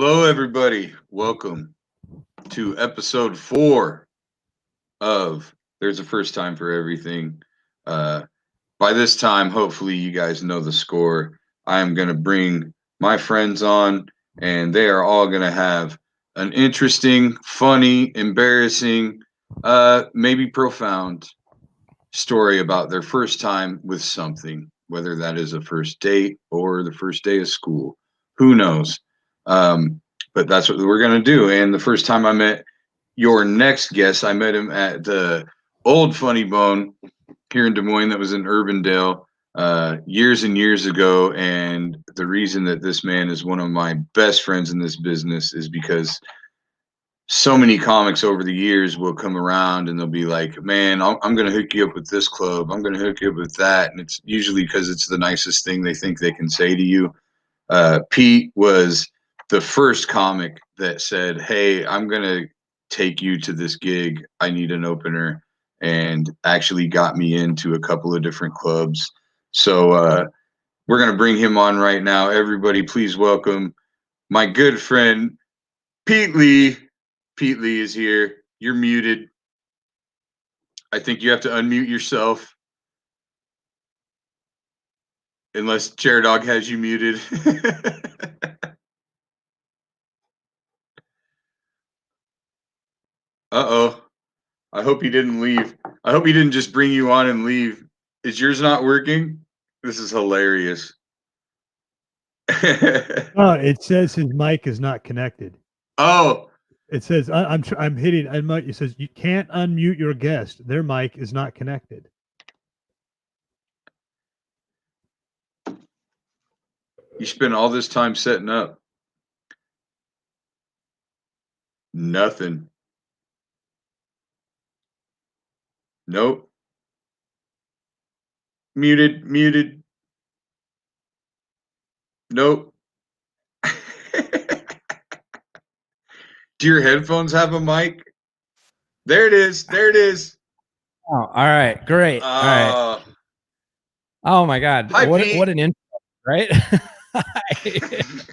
Hello, everybody. Welcome to episode 4 of There's a First Time for Everything. By this time, hopefully, you guys know the score. I am going to bring my friends on, and they are all going to have an interesting, funny, embarrassing, maybe profound story about their first time with something, whether that is a first date or the first day of school. Who knows? Um, but that's what we're going to do. And the first time I met your next guest, I met him at the old Funny Bone here in Des Moines that was in Urbandale years and years ago. And the reason that this man is one of my best friends in this business is because so many comics over the years will come around and they'll be like, man, I'm going to hook you up with this club. I'm going to hook you up with that. And it's usually because it's the nicest thing they think they can say to you. Pete was the first comic that said, hey, I'm going to take you to this gig. I need an opener, and actually got me into a couple of different clubs. So we're going to bring him on right now. Everybody, please welcome my good friend, Pete Lee. Pete Lee is here. You're muted. I think you have to unmute yourself. Unless Chair Dog has you muted. Uh-oh. I hope he didn't leave. I hope he didn't just bring you on and leave. Is yours not working? This is hilarious. Oh, it says his mic is not connected. Oh. It says I'm hitting. It says you can't unmute your guest. Their mic is not connected. You spent all this time setting up. Nothing. Nope. Muted. Nope. Do your headphones have a mic? There it is. Oh, all right. Great. All right. Oh my God. Hi, what Pete. an intro, right? Isn't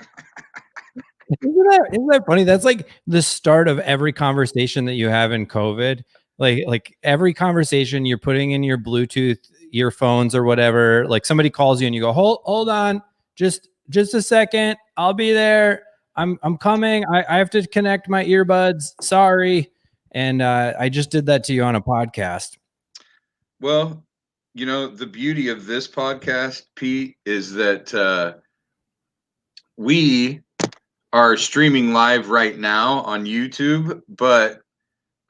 that funny? That's like the start of every conversation that you have in COVID. Like every conversation you're putting in your Bluetooth earphones or whatever, like somebody calls you and you go, hold on, just a second. I'll be there. I'm coming. I have to connect my earbuds. Sorry. And I just did that to you on a podcast. Well, you know, the beauty of this podcast, Pete, is that we are streaming live right now on YouTube, but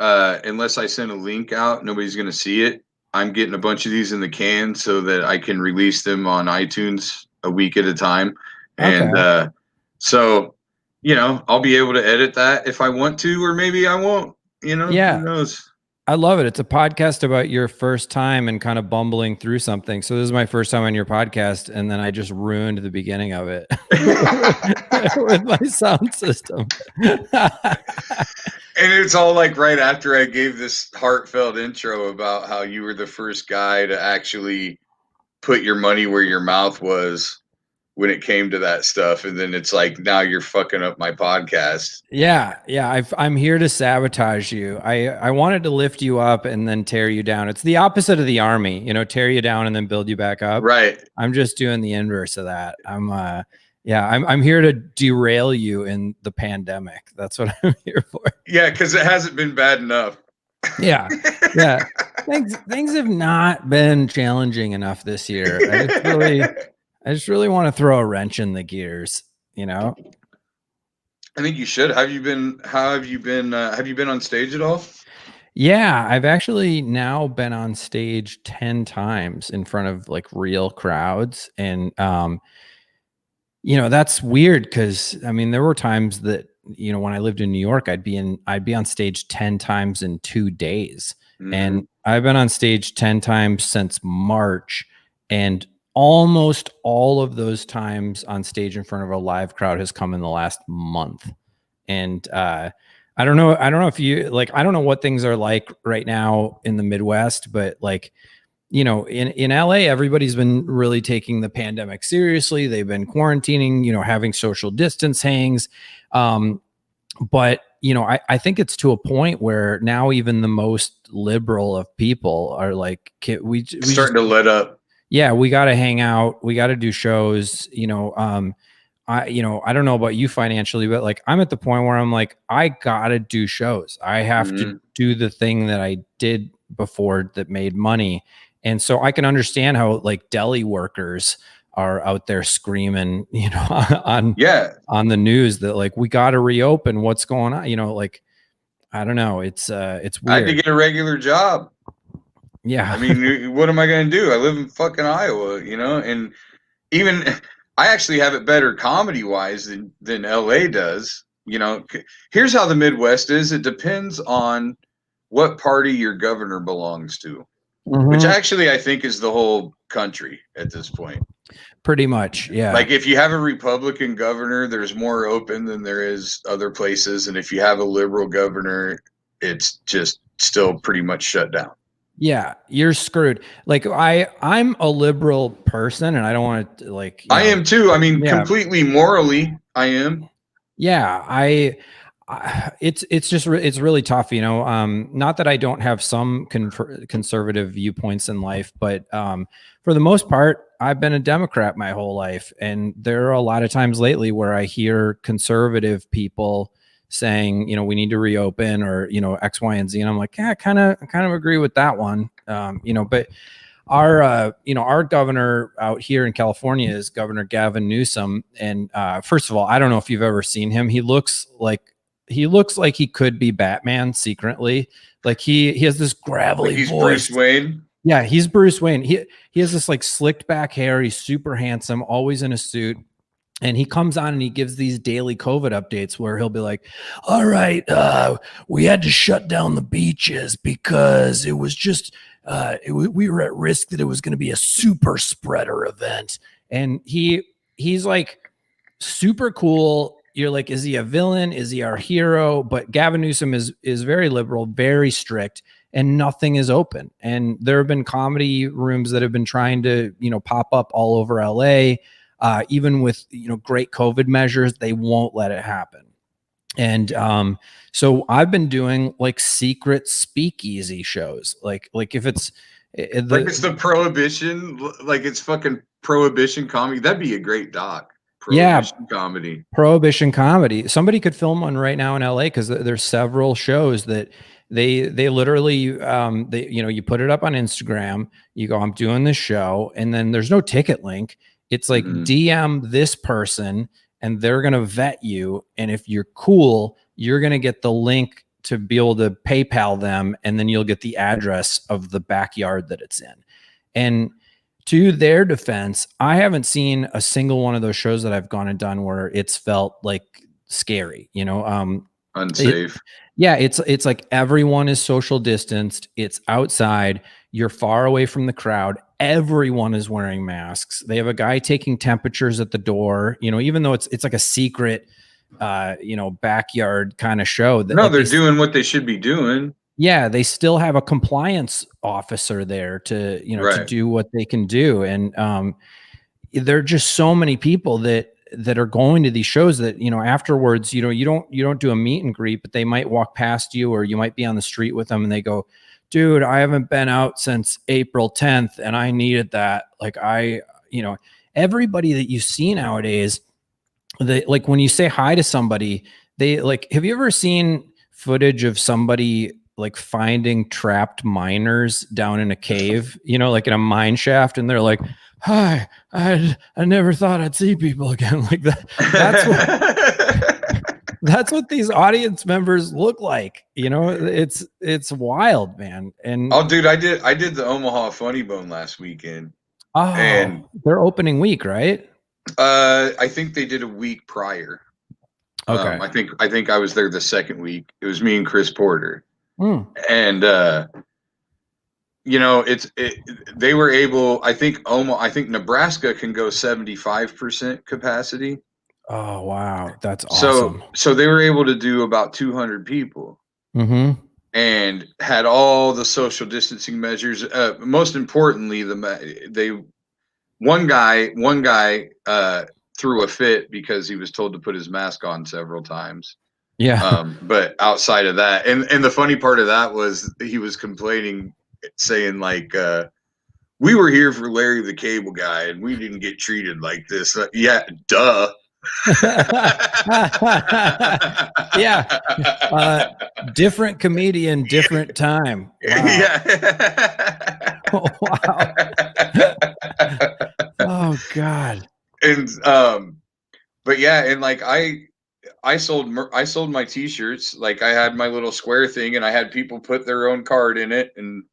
unless I send a link out, nobody's going to see it. I'm getting a bunch of these in the can so that I can release them on iTunes a week at a time. And so, you know, I'll be able to edit that if I want to, or maybe I won't, you know, yeah. Who knows? I love it. It's a podcast about your first time and kind of bumbling through something. So this is my first time on your podcast, and then I just ruined the beginning of it with my sound system. And it's all like right after I gave this heartfelt intro about how you were the first guy to actually put your money where your mouth was when it came to that stuff. And then it's like, now you're fucking up my podcast. Yeah. I'm here to sabotage you. I wanted to lift you up and then tear you down. It's the opposite of the army, you know, tear you down and then build you back up. Right. I'm just doing the inverse of that. I'm here to derail you in the pandemic. That's what I'm here for. Yeah, because it hasn't been bad enough. Yeah. Things have not been challenging enough this year. I just really want to throw a wrench in the gears, you know? I think you should. How have you been on stage at all? Yeah, I've actually now been on stage 10 times in front of like real crowds. And, you know, that's weird because I mean, there were times that, you know, when I lived in New York, I'd be on stage 10 times in 2 days. Mm-hmm. And I've been on stage 10 times since March, and almost all of those times on stage in front of a live crowd has come in the last month. And I don't know if you like, I don't know what things are like right now in the Midwest, but like you know, in LA, everybody's been really taking the pandemic seriously. They've been quarantining, you know, having social distance hangs. But, you know, I think it's to a point where now even the most liberal of people are like, we starting to let up. Yeah, we got to hang out. We got to do shows, you know. I don't know about you financially, but like I'm at the point where I'm like, I gotta do shows. I have to do the thing that I did before that made money. And so I can understand how like deli workers are out there screaming, you know, on the news that like we got to reopen. What's going on? You know, like I don't know. It's weird. I had to get a regular job. Yeah. I mean, what am I going to do? I live in fucking Iowa, you know, and even I actually have it better comedy wise than LA does. You know, here's how the Midwest is. It depends on what party your governor belongs to, which actually I think is the whole country at this point. Pretty much. Yeah. Like if you have a Republican governor, there's more open than there is other places. And if you have a liberal governor, it's just still pretty much shut down. Yeah, you're screwed. Like I'm a liberal person and I don't want to like, I am too. I mean, completely morally, I am. Yeah, it's really tough, you know. Not that I don't have some conservative viewpoints in life, but for the most part, I've been a Democrat my whole life, and there are a lot of times lately where I hear conservative people saying, you know, we need to reopen or, you know, X, Y, and Z. And I'm like, yeah, I kind of agree with that one. You know, but our governor out here in California is Governor Gavin Newsom. And first of all, I don't know if you've ever seen him. He looks like he could be Batman secretly. Like he has this gravelly he's voice. Bruce Wayne. Yeah, he's Bruce Wayne. He has this like slicked back hair. He's super handsome, always in a suit. And he comes on and he gives these daily COVID updates where he'll be like, all right, we had to shut down the beaches because it was just, we were at risk that it was going to be a super spreader event. And he's like super cool. You're like, is he a villain? Is he our hero? But Gavin Newsom is very liberal, very strict, and nothing is open. And there have been comedy rooms that have been trying to, you know, pop up all over LA. Even with, you know, great COVID measures, they won't let it happen. And so I've been doing like secret speakeasy shows, like if it's it's the prohibition, like it's fucking prohibition comedy. That'd be a great doc. Prohibition comedy. Somebody could film one right now in LA because there's several shows that they literally you put it up on Instagram. You go, I'm doing this show, and then there's no ticket link. It's like DM this person and they're going to vet you. And if you're cool, you're going to get the link to be able to PayPal them. And then you'll get the address of the backyard that it's in. And to their defense, I haven't seen a single one of those shows that I've gone and done where it's felt like scary, you know, unsafe. It's like everyone is social distanced. It's outside. You're far away from the crowd. Everyone is wearing masks. They have a guy taking temperatures at the door, you know, even though it's like a secret, backyard kind of show. They're doing what they should be doing. Yeah, they still have a compliance officer there to, to do what they can do. And there are just so many people that are going to these shows that, you know, afterwards, you don't do a meet and greet, but they might walk past you, or you might be on the street with them and they go, dude, I haven't been out since April 10th and I needed that. Like everybody that you see nowadays, like when you say hi to somebody, they like, have you ever seen footage of somebody like finding trapped miners down in a cave, like in a mine shaft, and they're like, hi, I never thought I'd see people again like that. That's what these audience members look like. It's wild, man. And dude, I did the Omaha Funny Bone last weekend. Oh, and their opening week, right? I think they did a week prior. Okay. I think I was there the second week. It was me and Chris Porter. And they were able, I think Nebraska can go 75% capacity. Oh wow, that's awesome. So they were able to do about 200 people. Mm-hmm. and had all the social distancing measures. Most importantly, one guy threw a fit because he was told to put his mask on several times. Yeah. But outside of that, and the funny part of that was he was complaining, saying like, we were here for Larry the Cable Guy, and we didn't get treated like this. Yeah, duh. Yeah. Different comedian, different time. Wow. Yeah. Wow. Oh God. And but yeah, and like I sold my t-shirts. Like I had my little square thing, and I had people put their own card in it, and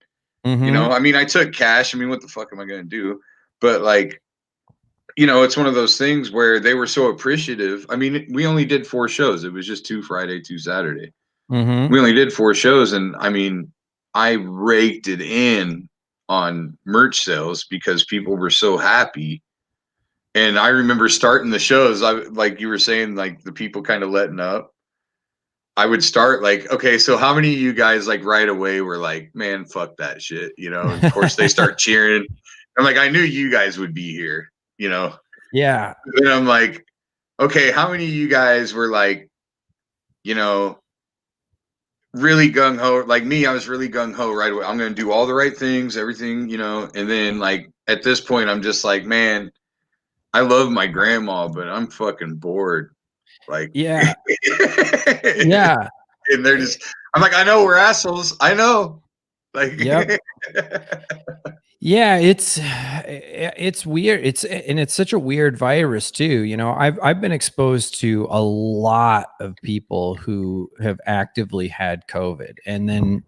you know, I mean, I took cash. I mean, what the fuck am I gonna do? But like, you know, it's one of those things where they were so appreciative. I mean, we only did 4 shows. It was just 2 Friday, 2 Saturday. We only did 4 shows, and I mean, I raked it in on merch sales because people were so happy. And I remember starting the shows, like you were saying, like the people kind of letting up. I would start like, okay, so how many of you guys like right away were like, man, fuck that shit, you know? And of course they start cheering. I'm like, I knew you guys would be here, you know? Yeah. And I'm like, okay, how many of you guys were like, you know, really gung ho? Like me, I was really gung ho right away. I'm going to do all the right things, everything, you know? And then like at this point, I'm just like, man, I love my grandma, but I'm fucking bored. Like, Yeah. Yeah. And they're just, I'm like, I know we're assholes. I know. Like, Yep. Yeah, it's weird. It's such a weird virus too. You know, I've been exposed to a lot of people who have actively had COVID. And then,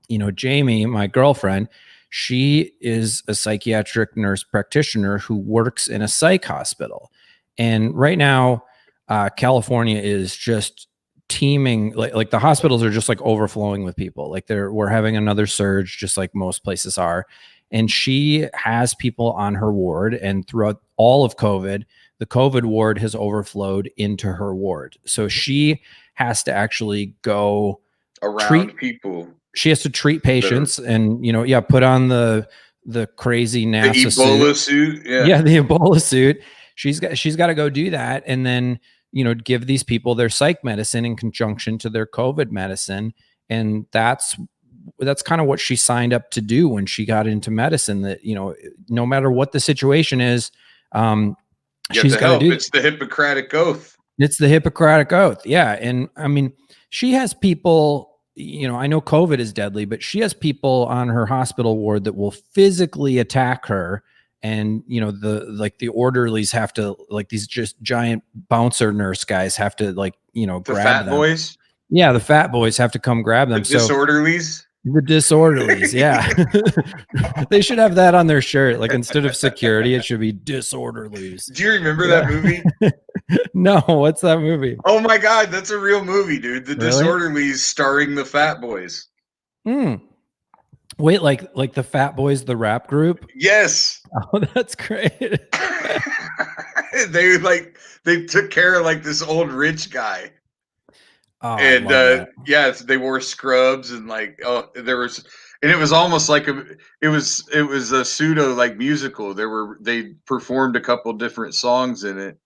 you know, Jamie, my girlfriend, she is a psychiatric nurse practitioner who works in a psych hospital. And right now, California is just teeming, like the hospitals are just like overflowing with people. Like we're having another surge, just like most places are. And she has people on her ward, and throughout all of COVID, the COVID ward has overflowed into her ward. So she has to actually go around people. She has to treat patients, and you know, yeah, put on the crazy NASA the Ebola suit. Yeah, the Ebola suit. She's got to go do that, and then, you know, give these people their psych medicine in conjunction to their COVID medicine. And that's kind of what she signed up to do when she got into medicine, that, you know, no matter what the situation is, she's got to do. It's the Hippocratic Oath. It's the Hippocratic Oath. Yeah. And I mean, she has people, you know, I know COVID is deadly, but she has people on her hospital ward that will physically attack her. And, you know, the orderlies have to, like, these just giant bouncer nurse guys have to, like, you know, the grab fat them. Boys. Yeah. The fat boys have to come grab them. The disorderlies. The disorderlies. Yeah. They should have that on their shirt. Like, instead of security, it should be disorderlies. Do you remember that movie? No. What's that movie? Oh my God. That's a real movie, dude. The Disorderlies starring the Fat Boys. Wait, like the Fat Boys, the rap group? Yes. Oh, that's great. They took care of like this old rich guy. Oh, and yes, they wore scrubs, and like, oh, there was, and it was almost like it was a pseudo like musical. They performed a couple different songs in it.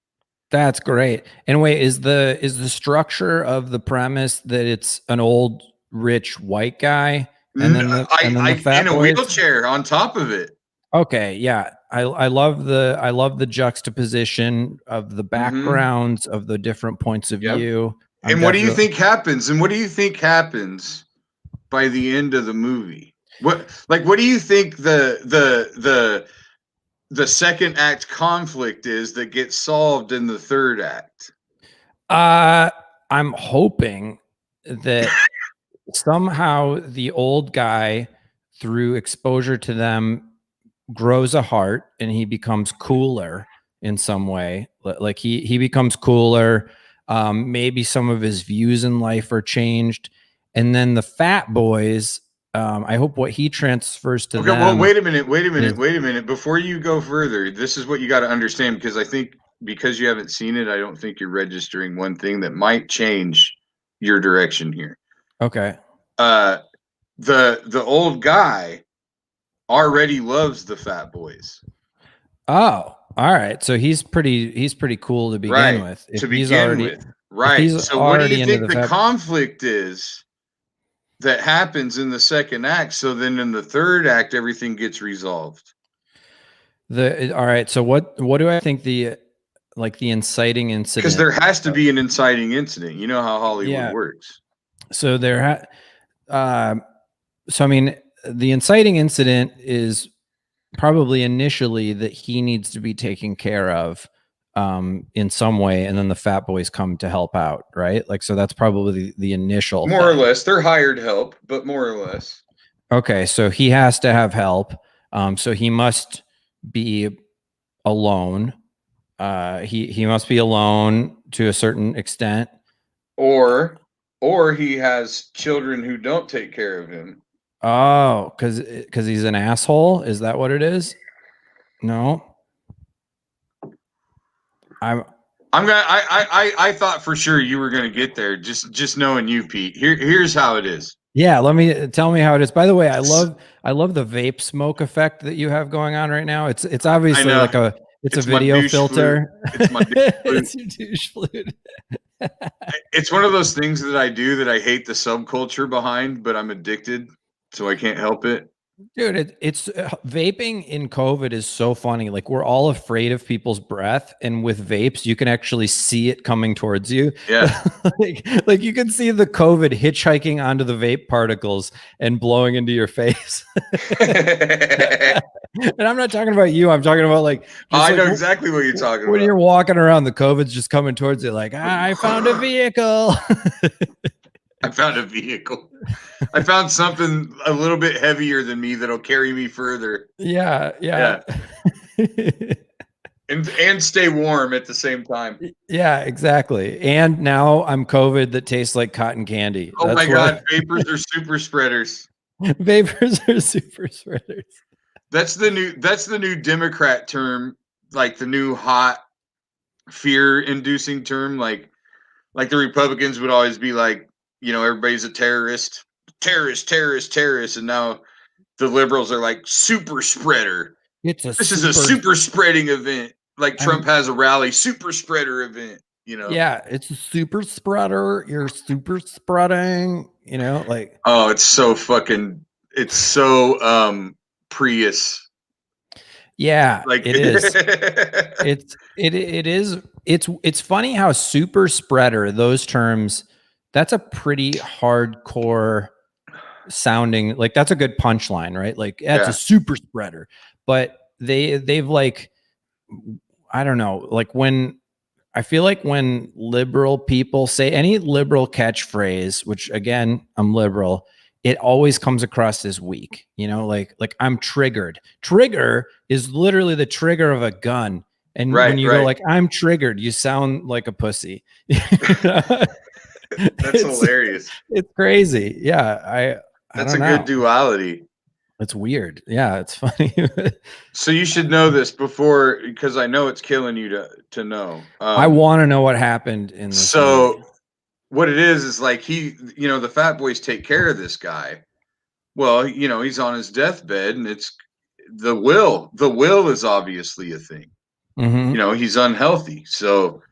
That's great. And wait, is the structure of the premise that it's an old rich white guy and then the Fat in a Boys? wheelchair on top of it? Okay, yeah. I love the juxtaposition of the backgrounds of the different points of view. And what do you think happens? And what do you think happens by the end of the movie? What do you think the second act conflict is that gets solved in the third act? I'm hoping that somehow the old guy, through exposure to them, grows a heart and he becomes cooler in some way. Like he becomes cooler. Maybe some of his views in life are changed. And then the Fat Boys, I hope what he transfers to them. Well, wait a minute. Before you go further, this is what you got to understand, because I think because you haven't seen it, I don't think you're registering one thing that might change your direction here. Okay. the old guy already loves the fat boys. Oh, all right. So he's pretty cool to begin Right. with. If To he's begin already with. Right. he's So what do already you into think the the fat, conflict is that happens in the second act? So then in the third act, everything gets resolved. all right. So what do I think the inciting Because incident? there has to be an inciting incident. You know how Hollywood Yeah. works. So so I mean, the inciting incident is probably initially that he needs to be taken care of in some way, and then the fat boys come to help out, right? Like, so that's probably the initial More or thing. less. They're hired help, but more or less. Okay, so he has to have help. So he must be alone. He must be alone to a certain extent. Or he has children who don't take care of him. Oh, because he's an asshole. Is that what it is? No. I thought for sure you were gonna get there. Just knowing you, Pete. Here's how it is. Yeah, tell me how it is. By the way, I love the vape smoke effect that you have going on right now. It's obviously like it's a video filter. It's my douche flute. It's your douche flute. It's one of those things that I do that I hate the subculture behind, but I'm addicted, so I can't help it. Dude, it's vaping in COVID is so funny. Like, we're all afraid of people's breath, and with vapes, you can actually see it coming towards you. Yeah. like you can see the COVID hitchhiking onto the vape particles and blowing into your face. And I'm not talking about you. I'm talking about I know exactly what you're talking about. When you're walking around, the COVID's just coming towards you. Like, I found a vehicle. I found a vehicle. I found something a little bit heavier than me that'll carry me further. Yeah. And stay warm at the same time. Yeah, exactly. And now I'm COVID that tastes like cotton candy. Oh my God, vapors are super spreaders. Vapors are super spreaders. That's the new Democrat term, like the new hot fear-inducing term. Like the Republicans would always be like, everybody's a terrorist, and now the liberals are like super spreader. This is a super spreading event. Like Trump has a rally, super spreader event. Yeah, it's a super spreader. You're super spreading. Oh, it's so Prius. Yeah, like it is. It is. It's funny how super spreader, those terms, that's a pretty hardcore sounding, like that's a good punchline, right? Like it's a super spreader. But they've like, I don't know, like I feel like when liberal people say any liberal catchphrase, which again, I'm liberal, it always comes across as weak, like I'm triggered. Trigger is literally the trigger of a gun. And when you go like, I'm triggered, you sound like a pussy. That's hilarious. It's crazy. Yeah. That's a good duality. It's weird. Yeah, it's funny. So you should know this before, because I know it's killing you to know. I want to know what happened in this movie. What it is like the fat boys take care of this guy. Well, he's on his deathbed, and it's the will. The will is obviously a thing. Mm-hmm. He's unhealthy. So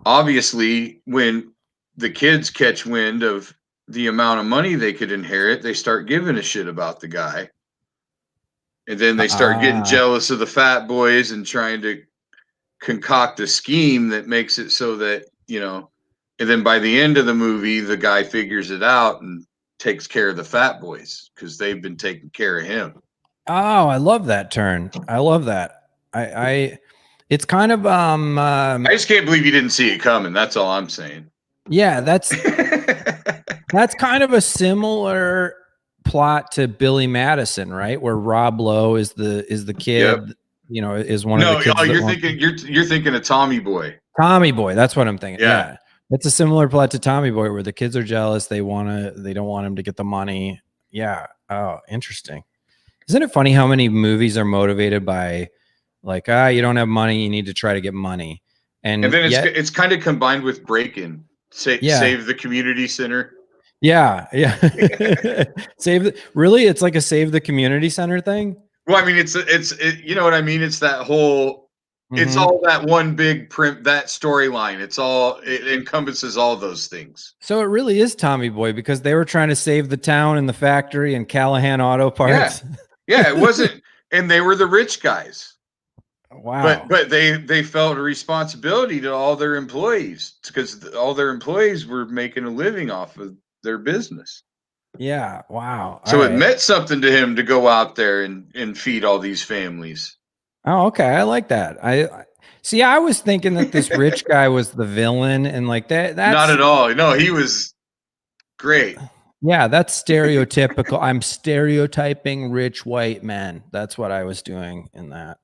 obviously when the kids catch wind of the amount of money they could inherit, they start giving a shit about the guy. And then they start getting jealous of the fat boys and trying to concoct a scheme that makes it so that, and then by the end of the movie, the guy figures it out and takes care of the fat boys because they've been taking care of him. Oh, I love that turn. I love that. It's kind of I just can't believe you didn't see it coming. That's all I'm saying. Yeah, that's kind of a similar plot to Billy Madison, right? Where Rob Lowe is the kid, yep. Is one of the kids. No, you're thinking of Tommy Boy. Tommy Boy, that's what I'm thinking. Yeah. It's a similar plot to Tommy Boy where the kids are jealous, they don't want him to get the money. Yeah. Oh, interesting. Isn't it funny how many movies are motivated by like, you don't have money, you need to try to get money. And then it's kind of combined with Break-In. Save the community center. Yeah, yeah. Really, it's like a save the community center thing. Well, I mean, you know what I mean? It's that whole, it's Mhm. all that one big print, that storyline. It encompasses all those things. So it really is Tommy Boy because they were trying to save the town and the factory and Callahan Auto Yeah. Parts. Yeah, it wasn't, and they were the rich guys. Wow. But they felt a responsibility to all their employees because all their employees were making a living off of their business. Yeah. Wow. All So it right. meant something to him to go out there and feed all these families. Oh, okay. I like that. I see. I was thinking that this rich guy was the villain, and like that. Not That's at all. No, he was great. yeah. That's stereotypical. I'm stereotyping rich white men. That's what I was doing in that.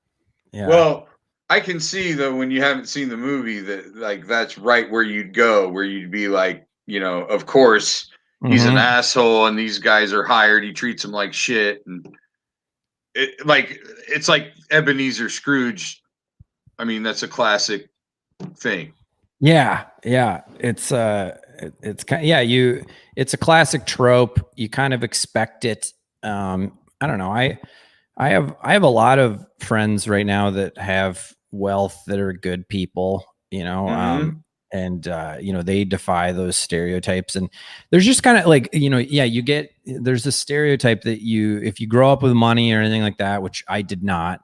Yeah. Well, I can see though when you haven't seen the movie that like that's right where you'd go, where you'd be like, you know, of course he's an Mhm. asshole and these guys are hired. He treats them like shit, and it's like Ebenezer Scrooge. I mean, that's a classic thing. Yeah, yeah. It's kind it's a classic trope. You kind of expect it. I don't know. I have a lot of friends right now that have wealth that are good people, you know, Mhm. and you know, they defy those stereotypes. And there's just kind of like, you know, yeah, there's a stereotype that if you grow up with money or anything like that, which I did not,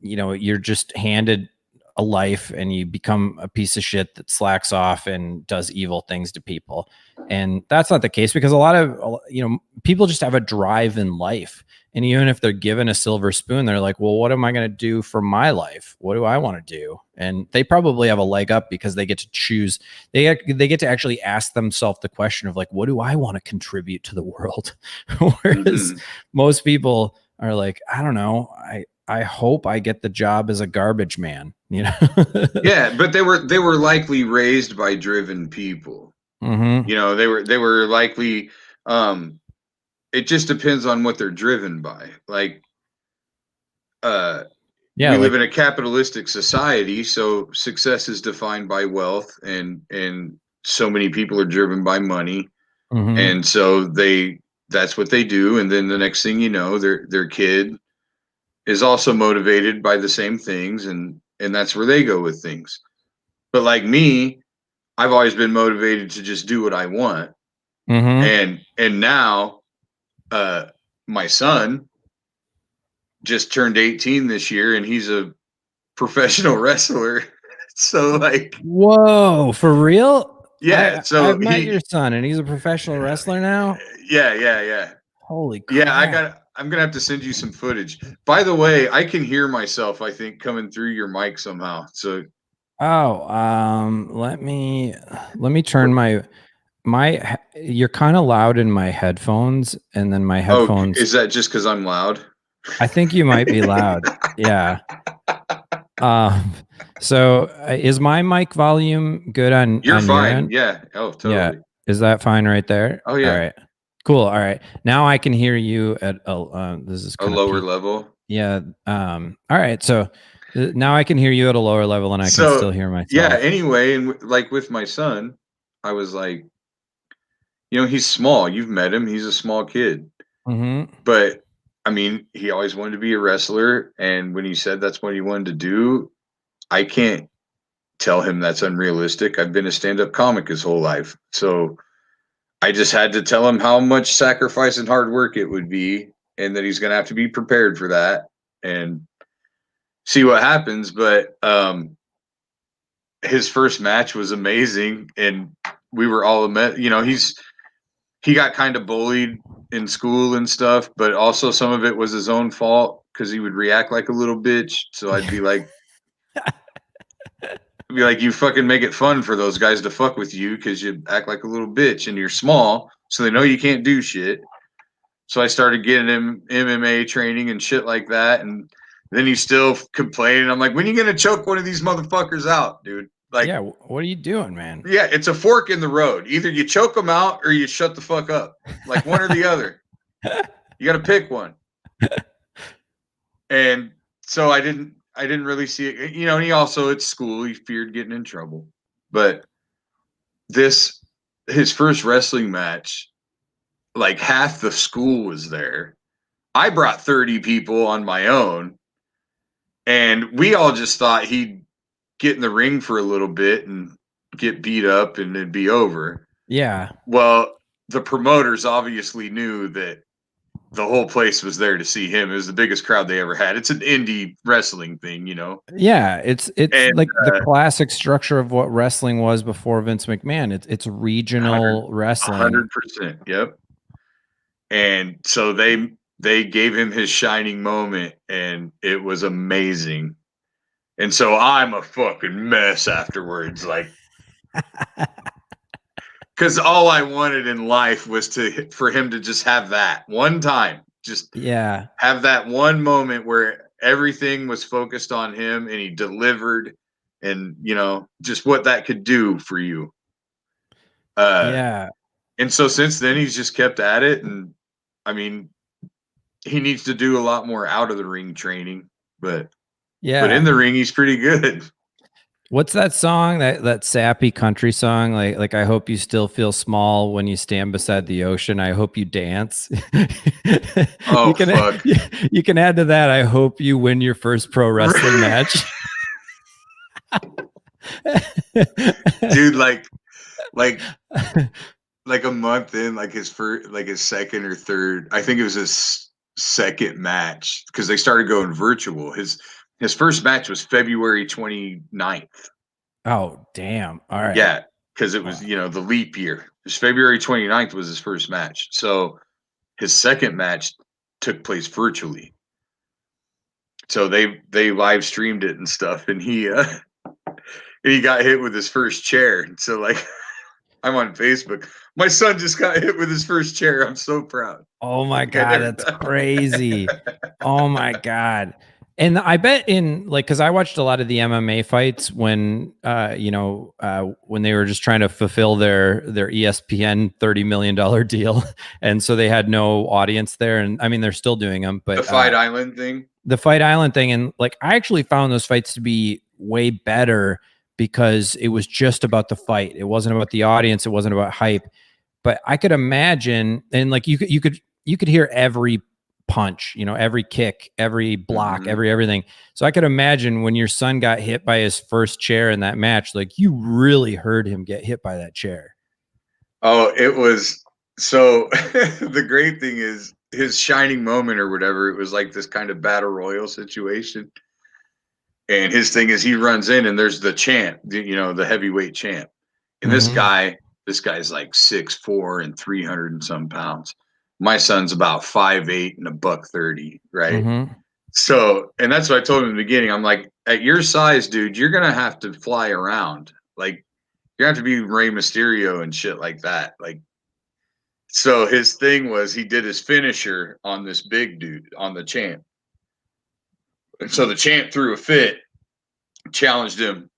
you know, you're just handed a life and you become a piece of shit that slacks off and does evil things to people. And that's not the case because a lot of, you know, people just have a drive in life. And even if they're given a silver spoon, they're like, well, what am I going to do for my life? What do I want to do? And they probably have a leg up because they get to choose. They get to actually ask themselves the question of like, what do I want to contribute to the world? Whereas Mhm. most people are like, I don't know. I hope I get the job as a garbage man, you know? Yeah, but they were likely raised by driven people. Hmm. You know, they were likely um it just depends on what they're driven by. Like uh Yeah. we live Like, in a capitalistic society, so success is defined by wealth, and so many people are driven by money, mhm. and so that's what they do, and then the next thing you know, their kid is also motivated by the same things, and that's where they go with things. But like me, I've always been motivated to just do what I want, Mhm. and now uh my son just turned 18 this year and he's a professional wrestler. So like, Whoa, for real? yeah, I've so met your son and he's a professional wrestler now. yeah. Holy Yeah, crap. I'm gonna have to send you some footage. By the way, I can hear myself, I think, coming through your mic somehow. So Oh, let me turn you're kind of loud in my headphones and then my oh, headphones. is that just because I'm loud? I think you might be loud. Yeah. Um, so is my mic volume good You're on your fine. end? Yeah. Oh, Yeah. totally. Is that fine right there? Oh All yeah. right. Cool. All right. Now I can hear you at this is A kind of lower peak. level. Yeah. All right. So now I can hear you at a lower level and I can still So hear yeah, myself. anyway, and like with my son, I was like, you know, he's small. You've met him. He's a small kid. Mm-hmm. But I mean, he always wanted to be a wrestler, and when he said that's what he wanted to do, I can't tell him that's unrealistic. I've been a stand-up comic his whole life. So I just had to tell him how much sacrifice and hard work it would be and that he's going to have to be prepared for that and see what happens, but his first match was amazing and we were all you know, he got kind of bullied in school and stuff, but also some of it was his own fault because he would react like a little bitch. So I'd be like, you fucking make it fun for those guys to fuck with you because you act like a little bitch and you're small, so they know you can't do shit. So I started getting him MMA training and shit like that, and then he's still complaining. I'm like, when are you gonna choke one of these motherfuckers out, dude? Like, Yeah. What are you doing, man? yeah, it's a fork in the road. Either you choke them out or you shut the fuck up. Like one or the other. You got to pick one. And so I didn't really see it. And he also at school he feared getting in trouble. But this his first wrestling match, like half the school was there. I brought 30 people on my own, and we all just thought he'd get in the ring for a little bit and get beat up and it'd be over. Yeah. Well, the promoters obviously knew that the whole place was there to see him. It was the biggest crowd they ever had. It's an indie wrestling thing, you know. Yeah, it's And, like the classic structure of what wrestling was before Vince McMahon. It's regional wrestling. 100%. Yep. And so they gave him his shining moment, and it was amazing. And so I'm a fucking mess afterwards, like, because all I wanted in life was for him to just have that one time, just have that one moment where everything was focused on him and he delivered, and you know just what that could do for you. And so since then he's just kept at it, and I mean he needs to do a lot more out of the ring training, but in the ring he's pretty good. What's that song, that sappy country song? Like I hope you still feel small when you stand beside the ocean. I hope you dance. Oh, fuck. You can add to that. I hope you win your first pro wrestling match. Dude, like a month in, like his first, like his second or third, I think it was his second match, because they started going virtual. His first match was February 29th. Oh, damn. All right. Yeah, because it was, the leap year. His February 29th was his first match. So his second match took place virtually. So they live streamed it and stuff, and he got hit with his first chair. And so like I'm on Facebook. My son just got hit with his first chair. I'm so proud. Oh my God, that's crazy. Oh my God. And I bet because I watched a lot of the MMA fights when when they were just trying to fulfill their ESPN $30 million deal. And so they had no audience there. And I mean, they're still doing them, but the Fight Island thing. And like, I actually found those fights to be way better because it was just about the fight. It wasn't about the audience. It wasn't about hype. But I could imagine, and like you could hear every punch, every kick, every block, everything. So I could imagine when your son got hit by his first chair in that match, like you really heard him get hit by that chair. Oh, it was so. The great thing is his shining moment or whatever. It was like this kind of battle royal situation. And his thing is he runs in and there's the champ, the heavyweight champ. And this guy's like 6'4" and 300 and some pounds. My son's about 5'8" and $130, right? So, and that's what I told him in the beginning. I'm like, at your size, dude, you're gonna have to fly around. Like, you have to be Rey Mysterio and shit like that. Like, so his thing was he did his finisher on this big dude, on the champ. And so the champ threw a fit, challenged him.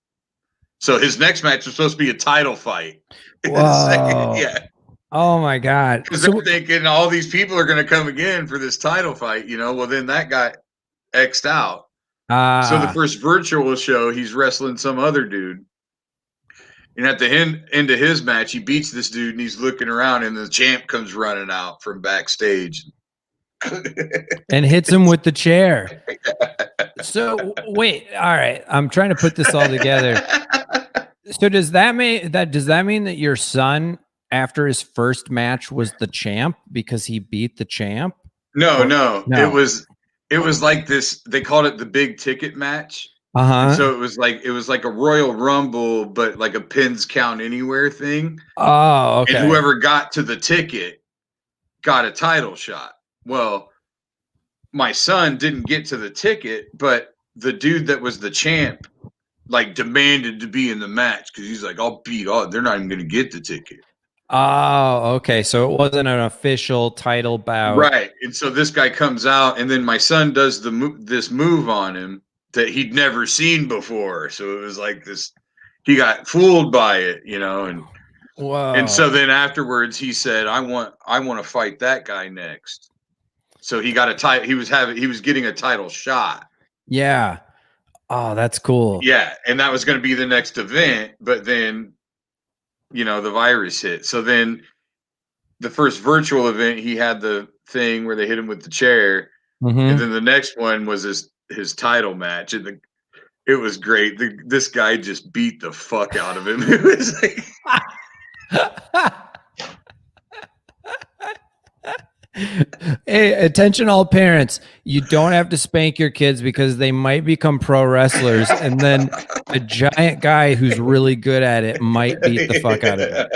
So his next match was supposed to be a title fight. Wow. Yeah. Oh my God. Because they're thinking all these people are going to come again for this title fight, well, then that got X'd out. So the first virtual show, he's wrestling some other dude. And at the end of his match, he beats this dude and he's looking around and the champ comes running out from backstage. And hits him with the chair. So wait, all right. I'm trying to put this all together. So does that mean that your son, after his first match, was the champ because he beat the champ? No. It was like this. They called it the big ticket match. So it was like a Royal Rumble, but like a pins count anywhere thing. Oh, okay. And whoever got to the ticket got a title shot. Well, my son didn't get to the ticket, but the dude that was the champ like demanded to be in the match because he's like, I'll beat all. They're not even going to get the ticket. Oh, okay. So it wasn't an official title bout. Right. And so this guy comes out and then my son does this move on him that he'd never seen before. So it was like this, he got fooled by it, and wow. And so then afterwards he said, I want to fight that guy next. So he got a title. He was getting a title shot. Yeah. Oh, that's cool. Yeah. And that was going to be the next event. But then the virus hit. So then the first virtual event, he had the thing where they hit him with the chair, and then the next one was his title match, and it was great. This guy just beat the fuck out of him. It was like, hey, attention all parents. You don't have to spank your kids because they might become pro wrestlers, and then a giant guy who's really good at it might beat the fuck out of him.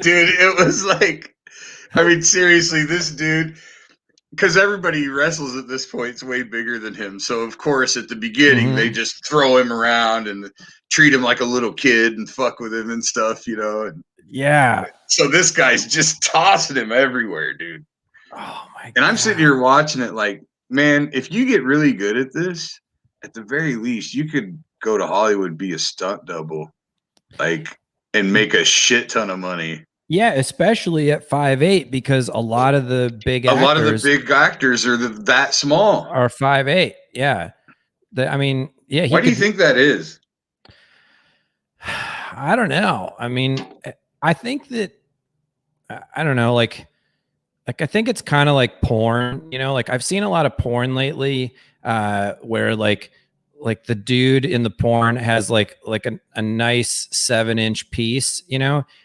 Dude, it was like, I mean, seriously, this dude, because everybody who wrestles at this point is way bigger than him. So, of course, at the beginning, they just throw him around and treat him like a little kid and fuck with him and stuff, And yeah. So this guy's just tossing him everywhere, dude. Oh, my God. And I'm sitting here watching it like, man, if you get really good at this, at the very least, you could go to Hollywood, be a stunt double, and make a shit ton of money. Yeah, especially at 5'8", because a lot of the big actors are that small. Are 5'8". Yeah. Why do you think that is? I don't know. I mean, I think that I don't know, like I think it's kind of like porn, like I've seen a lot of porn lately, where like the dude in the porn has like a nice 7-inch piece,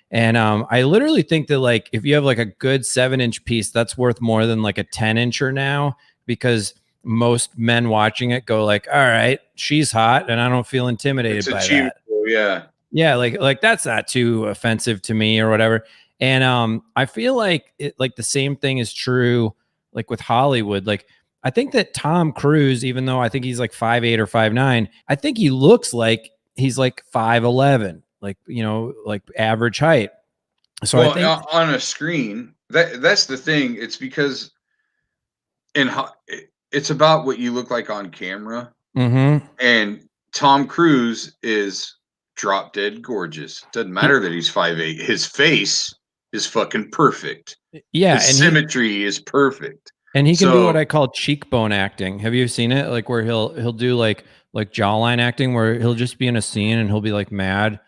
and I literally think that like if you have like a good 7-inch piece, that's worth more than like a 10-incher now, because most men watching it go like, all right, she's hot and I don't feel intimidated by that. Yeah, like that's not too offensive to me or whatever. And I feel like the same thing is true like with Hollywood. Like I think that Tom Cruise, even though I think he's like 5'8" or 5'9", I think he looks like he's like 5'11", like like average height. So I think on a screen, that's the thing. It's because it's about what you look like on camera. And Tom Cruise is drop dead gorgeous. Doesn't matter that he's 5'8". His face is fucking perfect. Yeah, his and symmetry is perfect. And he can do what I call cheekbone acting. Have you seen it? Like where he'll do like jawline acting, where he'll just be in a scene and he'll be like mad,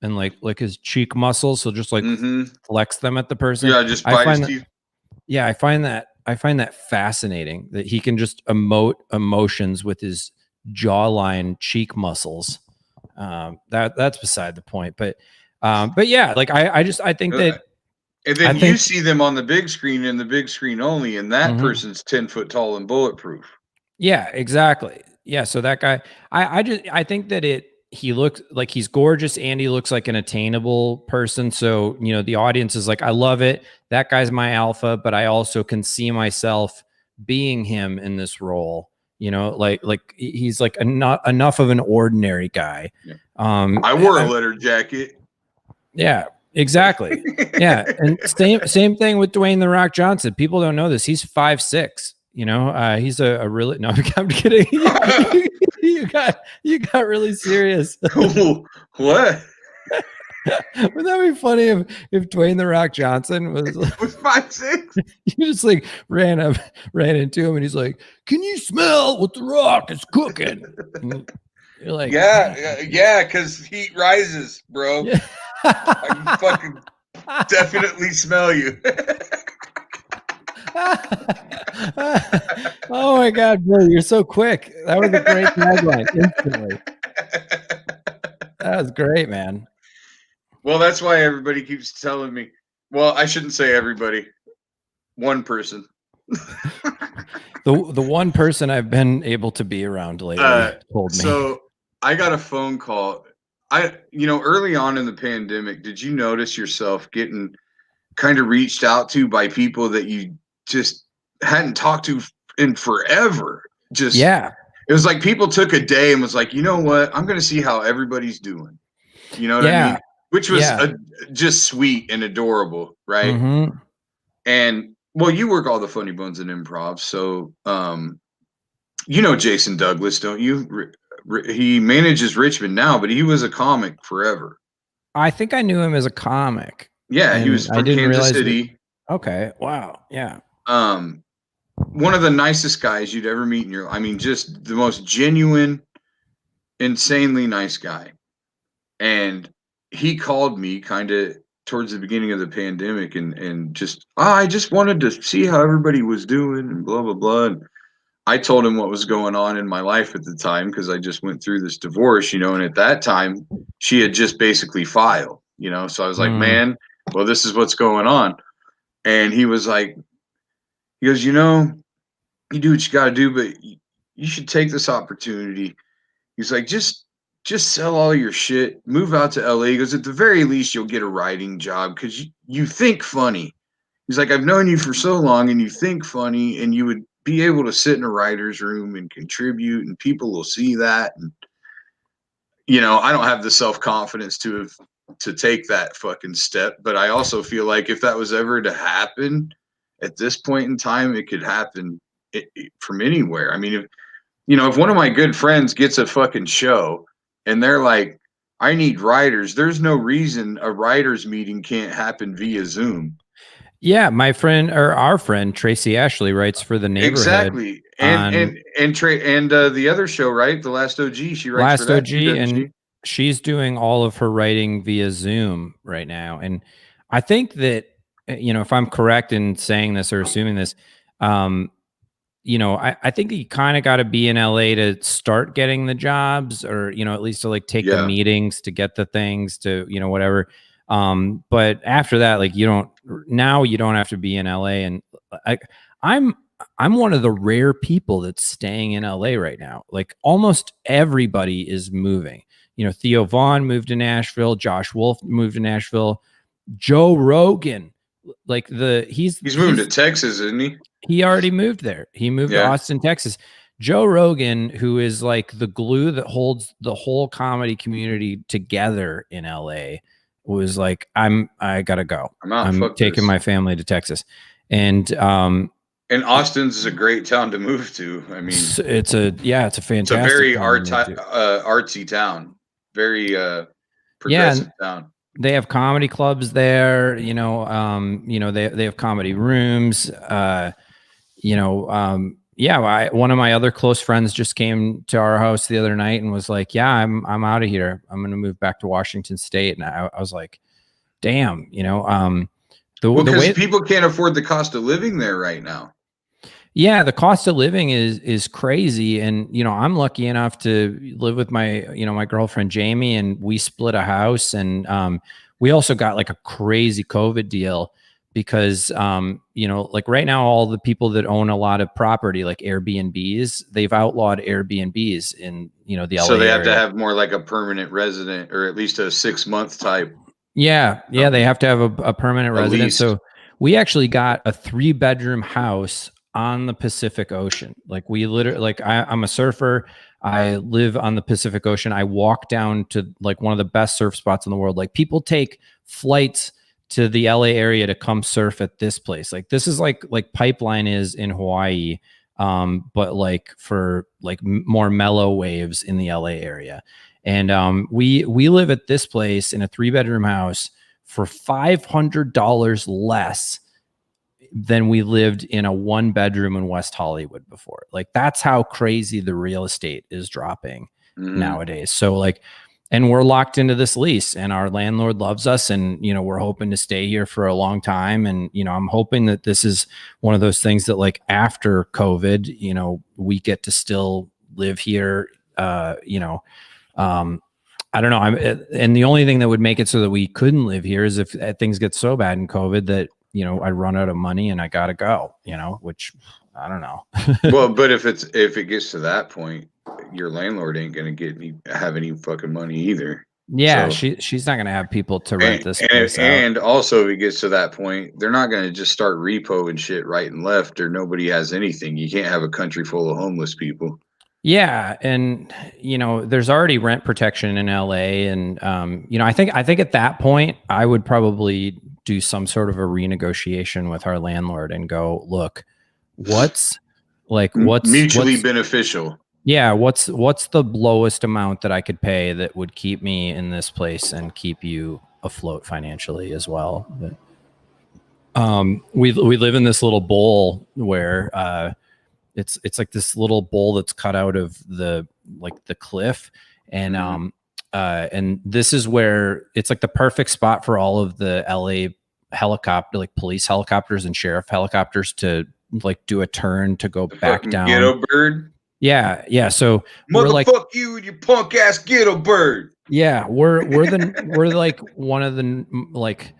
and like his cheek muscles, he'll just like flex them at the person. Yeah, just bite his teeth. Yeah, I find that fascinating that he can just emote emotions with his jawline cheek muscles. That's beside the point, but yeah, like I think that. And then you see them on the big screen and the big screen only, and that person's 10 foot tall and bulletproof. Yeah, exactly. Yeah, so that guy, I think that he looks like he's gorgeous and he looks like an attainable person. So the audience is like, I love it. That guy's my alpha, but I also can see myself being him in this role. Like he's like enough of an ordinary guy. Yeah. I wore a leather jacket. Yeah. Exactly. Yeah. And same thing with Dwayne "The Rock" Johnson. People don't know this. He's 5'6". He's a really no. I'm kidding. you got really serious. What? Wouldn't that be funny if Dwayne "The Rock" Johnson was 5'6"? You just like ran into him and he's like, "Can you smell what The Rock is cooking?" And you're like, yeah, because heat rises, bro. Yeah. I can fucking definitely smell you. Oh my God, bro, you're so quick. That was a great tagline instantly. That was great, man. Well, that's why everybody keeps telling me. Well, I shouldn't say everybody. One person. The one person I've been able to be around lately told me. So I got a phone call. Early on in the pandemic, did you notice yourself getting kind of reached out to by people that you just hadn't talked to in forever? It was like people took a day and was like, you know what? I'm going to see how everybody's doing. You know what I mean? Which was just sweet and adorable, right? And well, you work all the funny bones and improv, so Jason Douglas, don't you? He manages Richmond now, but he was a comic forever. I think I knew him as a comic. Yeah, he was from Kansas City. Okay, wow, yeah. One of the nicest guys you'd ever meet in your life. I mean, just the most genuine, insanely nice guy. And he called me kind of towards the beginning of the pandemic and just, I just wanted to see how everybody was doing and blah, blah, blah. And I told him what was going on in my life at the time because I just went through this divorce, and at that time she had just basically filed, so I was like, Mm. man, well, this is what's going on. And he was like, he goes, you do what you got to do, but you should take this opportunity. He's like, just sell all your shit, move out to LA. He goes, at the very least, you'll get a writing job because you think funny. He's like, I've known you for so long and you think funny and you would be able to sit in a writer's room and contribute and people will see that. And, I don't have the self-confidence to take that fucking step, but I also feel like if that was ever to happen at this point in time, it could happen from anywhere. I mean, if one of my good friends gets a fucking show and they're like, I need writers, there's no reason a writers meeting can't happen via Zoom. Yeah, my friend or our friend Tracy Ashley writes for the Neighborhood. Exactly. And Trey and the other show, right? The Last OG, she writes Last for that OG, too, doesn't and she? she's doing all of her writing via Zoom right now. And I think that, if I'm correct in saying this or assuming this, I think you kind of got to be in LA to start getting the jobs, or at least to like take the meetings, to get the things, to whatever. But after that, like you don't have to be in LA. And I'm one of the rare people that's staying in LA right now. Like almost everybody is moving. Theo Vaughn moved to Nashville. Josh Wolf moved to Nashville. Joe Rogan, like he's moving to Texas, isn't he? He already moved there. He moved to Austin, Texas. Joe Rogan, who is like the glue that holds the whole comedy community together in LA, was like, I gotta go. I'm taking my family to Texas. And Austin's is a great town to move to. I mean, it's a fantastic. It's a very artsy town. Very progressive town. They have comedy clubs there. They have comedy rooms. One of my other close friends just came to our house the other night and was like, yeah, I'm out of here. I'm going to move back to Washington State. And I was like, damn, because people can't afford the cost of living there right now. Yeah, the cost of living is crazy. And, I'm lucky enough to live with my, my girlfriend, Jamie, and we split a house. And we also got like a crazy COVID deal because, like right now, all the people that own a lot of property, like Airbnbs, they've outlawed Airbnbs in, the LA So they have area. to have more like a permanent resident or at least a 6-month type. Yeah. They have to have a permanent resident. Least. So we actually got a 3-bedroom house on the Pacific Ocean. Like we literally, like I'm a surfer. I live on the Pacific Ocean. I walk down to like one of the best surf spots in the world. Like people take flights to the LA area to come surf at this place. Like this is like Pipeline is in Hawaii, but like for like more mellow waves in the LA area. And we live at this place in a 3-bedroom house for $500 less than we lived in a 1-bedroom in West Hollywood before. Like that's how crazy the real estate is dropping nowadays. So like, and we're locked into this lease and our landlord loves us and, we're hoping to stay here for a long time. And, I'm hoping that this is one of those things that like after COVID, we get to still live here, I don't know. And the only thing that would make it so that we couldn't live here is if things get so bad in COVID that, I run out of money and I gotta go, which I don't know. Well, but if it gets to that point, your landlord ain't gonna have any fucking money either. Yeah, so, she's not gonna have people to rent this place out. And also, if it gets to that point, they're not gonna just start repo and shit right and left, or nobody has anything. You can't have a country full of homeless people. Yeah, and there's already rent protection in LA, and I think at that point I would probably do some sort of a renegotiation with our landlord and go, look, what's mutually beneficial. Yeah, what's the lowest amount that I could pay that would keep me in this place and keep you afloat financially as well. But we live in this little bowl where it's like this little bowl that's cut out of the cliff, and and this is where it's like the perfect spot for all of the LA like police helicopters and sheriff helicopters to like do a turn to go The back fucking down. ghetto bird. Yeah. So we're like, Motherfuck you and your punk ass ghetto bird. yeah, we're like one of the like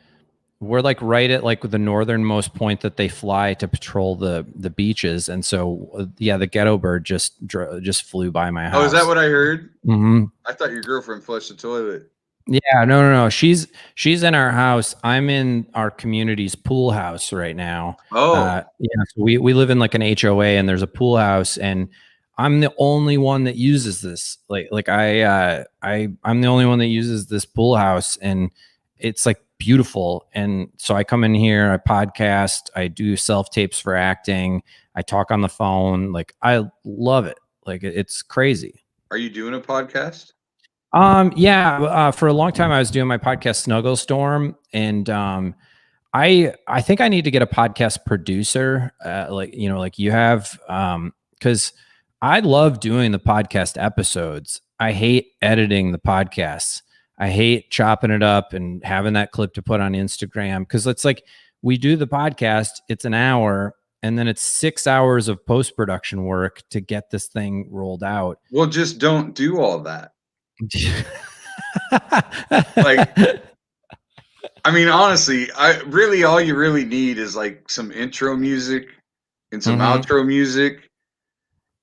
we're like right at like the northernmost point that they fly to patrol the beaches, and so yeah, the ghetto bird just flew by my house. Oh, is that what I heard? Mm-hmm. I thought your girlfriend flushed the toilet. Yeah, no. She's in our house. I'm in our community's pool house right now. Oh, yeah. So we live in like an HOA, and there's a pool house, and I'm the only one that uses this. I'm the only one that uses this pool house, and it's like beautiful. And so I come in here, I podcast, I do self tapes for acting, I talk on the phone. Like I love it. Like it's crazy. are you doing a podcast? For a long time I was doing my podcast Snugglestorm, and I think I need to get a podcast producer, like you have, because I love doing the podcast episodes. I hate editing the podcasts. I hate chopping it up and having that clip to put on Instagram, because it's like we do the podcast, it's an hour, and then it's 6 hours of post-production work to get this thing rolled out. Well, just don't do all that. Like, I mean, honestly, all you really need is like some intro music and some outro music.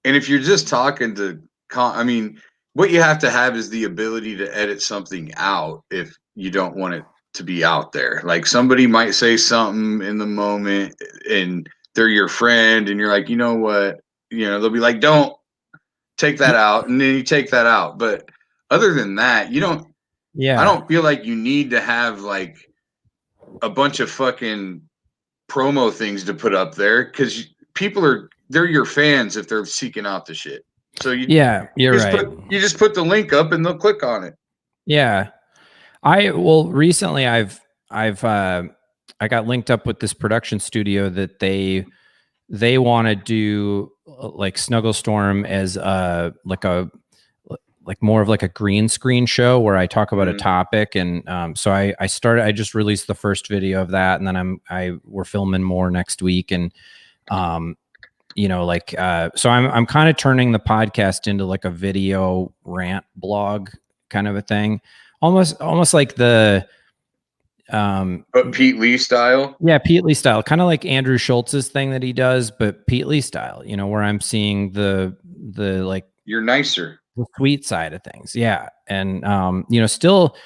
And if you're just talking to, I mean, what you have to have is the ability to edit something out if you don't want it to be out there. Like somebody might say something in the moment and they're your friend and you're like, you know what, they'll be like, don't take that out. And then you take that out. But other than that, I don't feel like you need to have like a bunch of fucking promo things to put up there, because they're your fans if they're seeking out the shit. So you're right. You just put the link up and they'll click on it. Yeah. Recently I got linked up with this production studio that they want to do like Snugglestorm as like more of like a green screen show where I talk about a topic. And so I just released the first video of that, and then we're filming more next week. And so I'm kind of turning the podcast into like a video rant blog kind of a thing, almost like the but Pete Lee style. Yeah, Pete Lee style, kind of like Andrew Schultz's thing that he does, but Pete Lee style, where I'm seeing the like you're nicer, the sweet side of things. Yeah. And still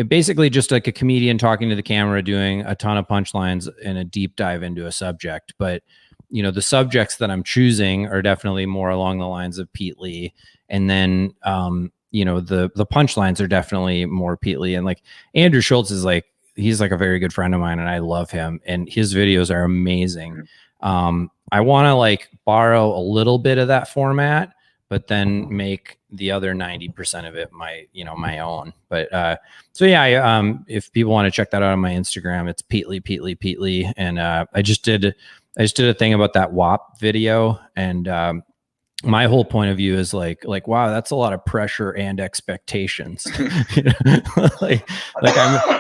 basically just like a comedian talking to the camera, doing a ton of punchlines and a deep dive into a subject. But the subjects that I'm choosing are definitely more along the lines of Pete Lee. And then, the punchlines are definitely more Pete Lee. And like Andrew Schultz is like, he's like a very good friend of mine and I love him, and his videos are amazing. I want to like borrow a little bit of that format, but then make the other 90% of it my own. But so yeah, if people want to check that out on my Instagram, it's Pete Lee. And I just did a thing about that WAP video, and my whole point of view is like, wow, that's a lot of pressure and expectations.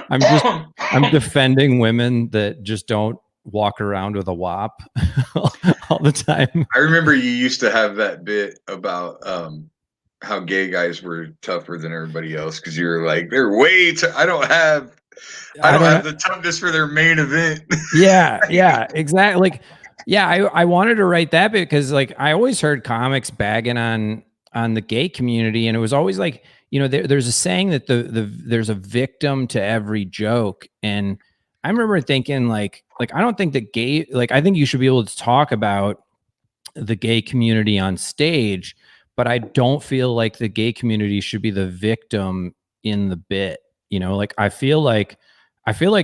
I'm defending women that just don't walk around with a WAP all the time. I remember you used to have that bit about how gay guys were tougher than everybody else, because you're like, they're way I don't have the toughness for their main event. yeah, exactly. Like, yeah, I wanted to write that bit because like I always heard comics bagging on the gay community, and it was always like, there's a saying that there's a victim to every joke. And I remember thinking like I don't think that I think you should be able to talk about the gay community on stage, but I don't feel like the gay community should be the victim in the bit. Like I feel like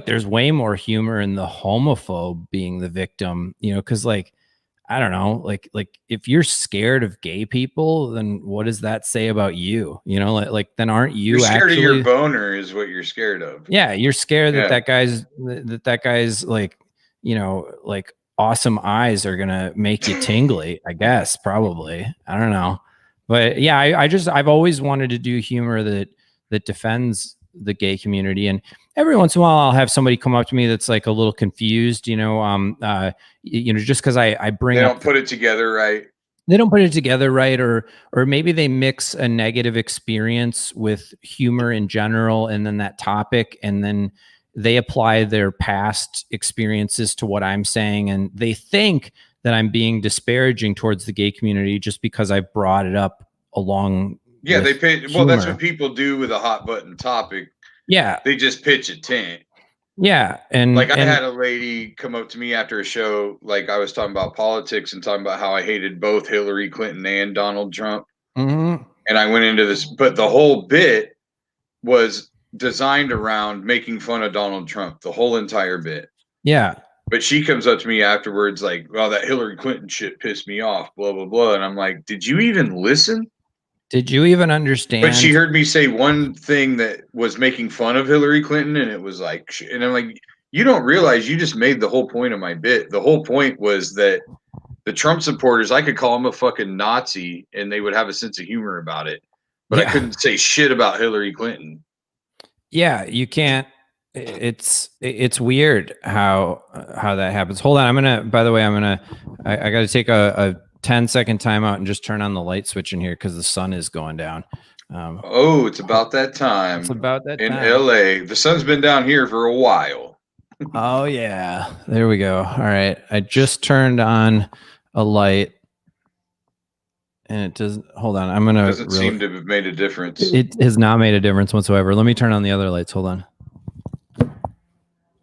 there's way more humor in the homophobe being the victim, because like, I don't know, like if you're scared of gay people, then what does that say about you? Like then aren't you you're scared actually of your boner is what you're scared of. Yeah, you're scared that that guy's like, like awesome eyes are gonna make you tingly, I guess, probably. I don't know. But yeah, I've always wanted to do humor that that defends the gay community. And every once in a while I'll have somebody come up to me that's like a little confused, just because I bring They up don't put it together right. they don't put it together right, or maybe they mix a negative experience with humor in general and then that topic, and then they apply their past experiences to what I'm saying, and they think that I'm being disparaging towards the gay community just because I brought it up along. Yeah, with they pitch. humor. Well, that's what people do with a hot button topic. Yeah, They just pitch a tent. yeah, and Like I had a lady come up to me after a show, like I was talking about politics and talking about how I hated both Hillary Clinton and Donald Trump. Mhm. And I went into this, but the whole bit was designed around making fun of Donald Trump, the whole entire bit. Yeah. But she comes up to me afterwards like, well, that Hillary Clinton shit pissed me off, blah, blah, blah. And I'm like, did you even listen? Did you even understand? But she heard me say one thing that was making fun of Hillary Clinton, and it was like, and I'm like, you don't realize you just made the whole point of my bit. The whole point was that the Trump supporters, I could call them a fucking Nazi and they would have a sense of humor about it. But I couldn't say shit about Hillary Clinton. Yeah, you can't. It's weird how that happens. Hold on, by the way, I got to take a 10-second timeout and just turn on the light switch in here because the sun is going down. It's about that time. It's about that in time. LA. The sun's been down here for a while. Oh yeah, there we go. All right, I just turned on a light, and it doesn't. Hold on, I'm gonna. Doesn't seem to have made a difference. It has not made a difference whatsoever. Let me turn on the other lights. Hold on.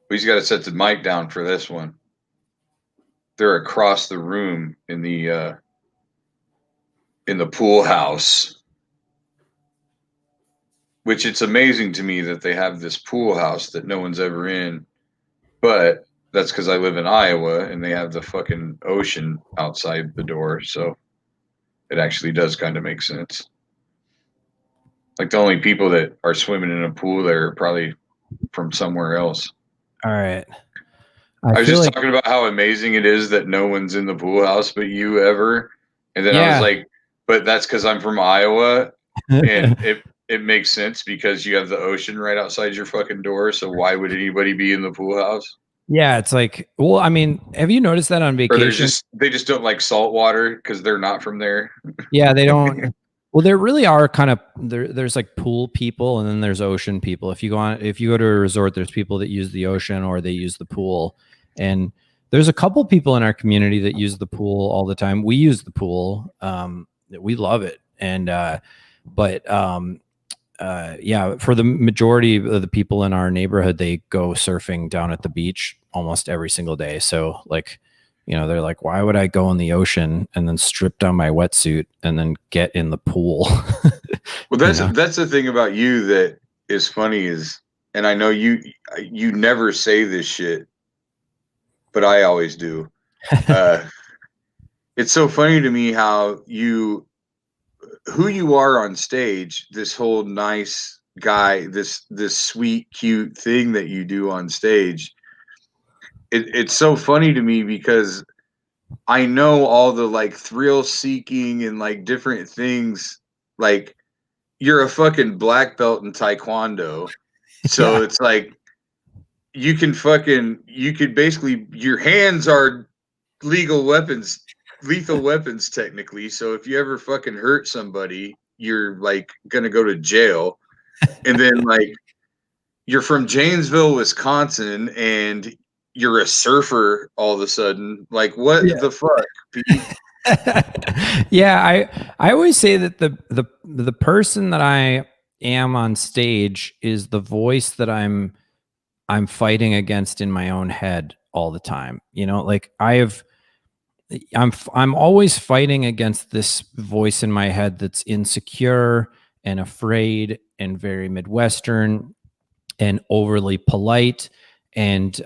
We just got to set the mic down for this one. They're across the room in the pool house, which it's amazing to me that they have this pool house that no one's ever in, but that's because I live in Iowa and they have the fucking ocean outside the door, so it actually does kind of make sense. Like the only people that are swimming in a pool there are probably from somewhere else. All right. I was just talking about how amazing it is that no one's in the pool house but you ever. And then I was like, but that's because I'm from Iowa. And it makes sense because you have the ocean right outside your fucking door. So why would anybody be in the pool house? Yeah, it's like, well, I mean, have you noticed that on vacation? Or they just don't like salt water because they're not from there. Yeah, they don't. Well, there really are kind of there's like pool people and then there's ocean people. If you go to a resort, there's people that use the ocean or they use the pool. And there's a couple people in our community that use the pool all the time. We use the pool. We love it. And for the majority of the people in our neighborhood, they go surfing down at the beach almost every single day. So like, they're like, why would I go in the ocean and then strip down my wetsuit and then get in the pool? Well, that's the thing about you that is funny is, and I know you never say this shit, but I always do. It's so funny to me how who you are on stage, this whole nice guy, this sweet, cute thing that you do on stage. It's so funny to me because I know all the like thrill seeking and like different things. Like you're a fucking black belt in Taekwondo. So it's like you could basically, your hands are lethal weapons technically. So if you ever fucking hurt somebody, you're like gonna go to jail. And then like you're from Janesville, Wisconsin, and you're a surfer all of a sudden. Like what the fuck, Pete? Yeah, I always say that the person that I am on stage is the voice that I'm fighting against in my own head all the time. Like I'm always fighting against this voice in my head that's insecure and afraid and very Midwestern and overly polite and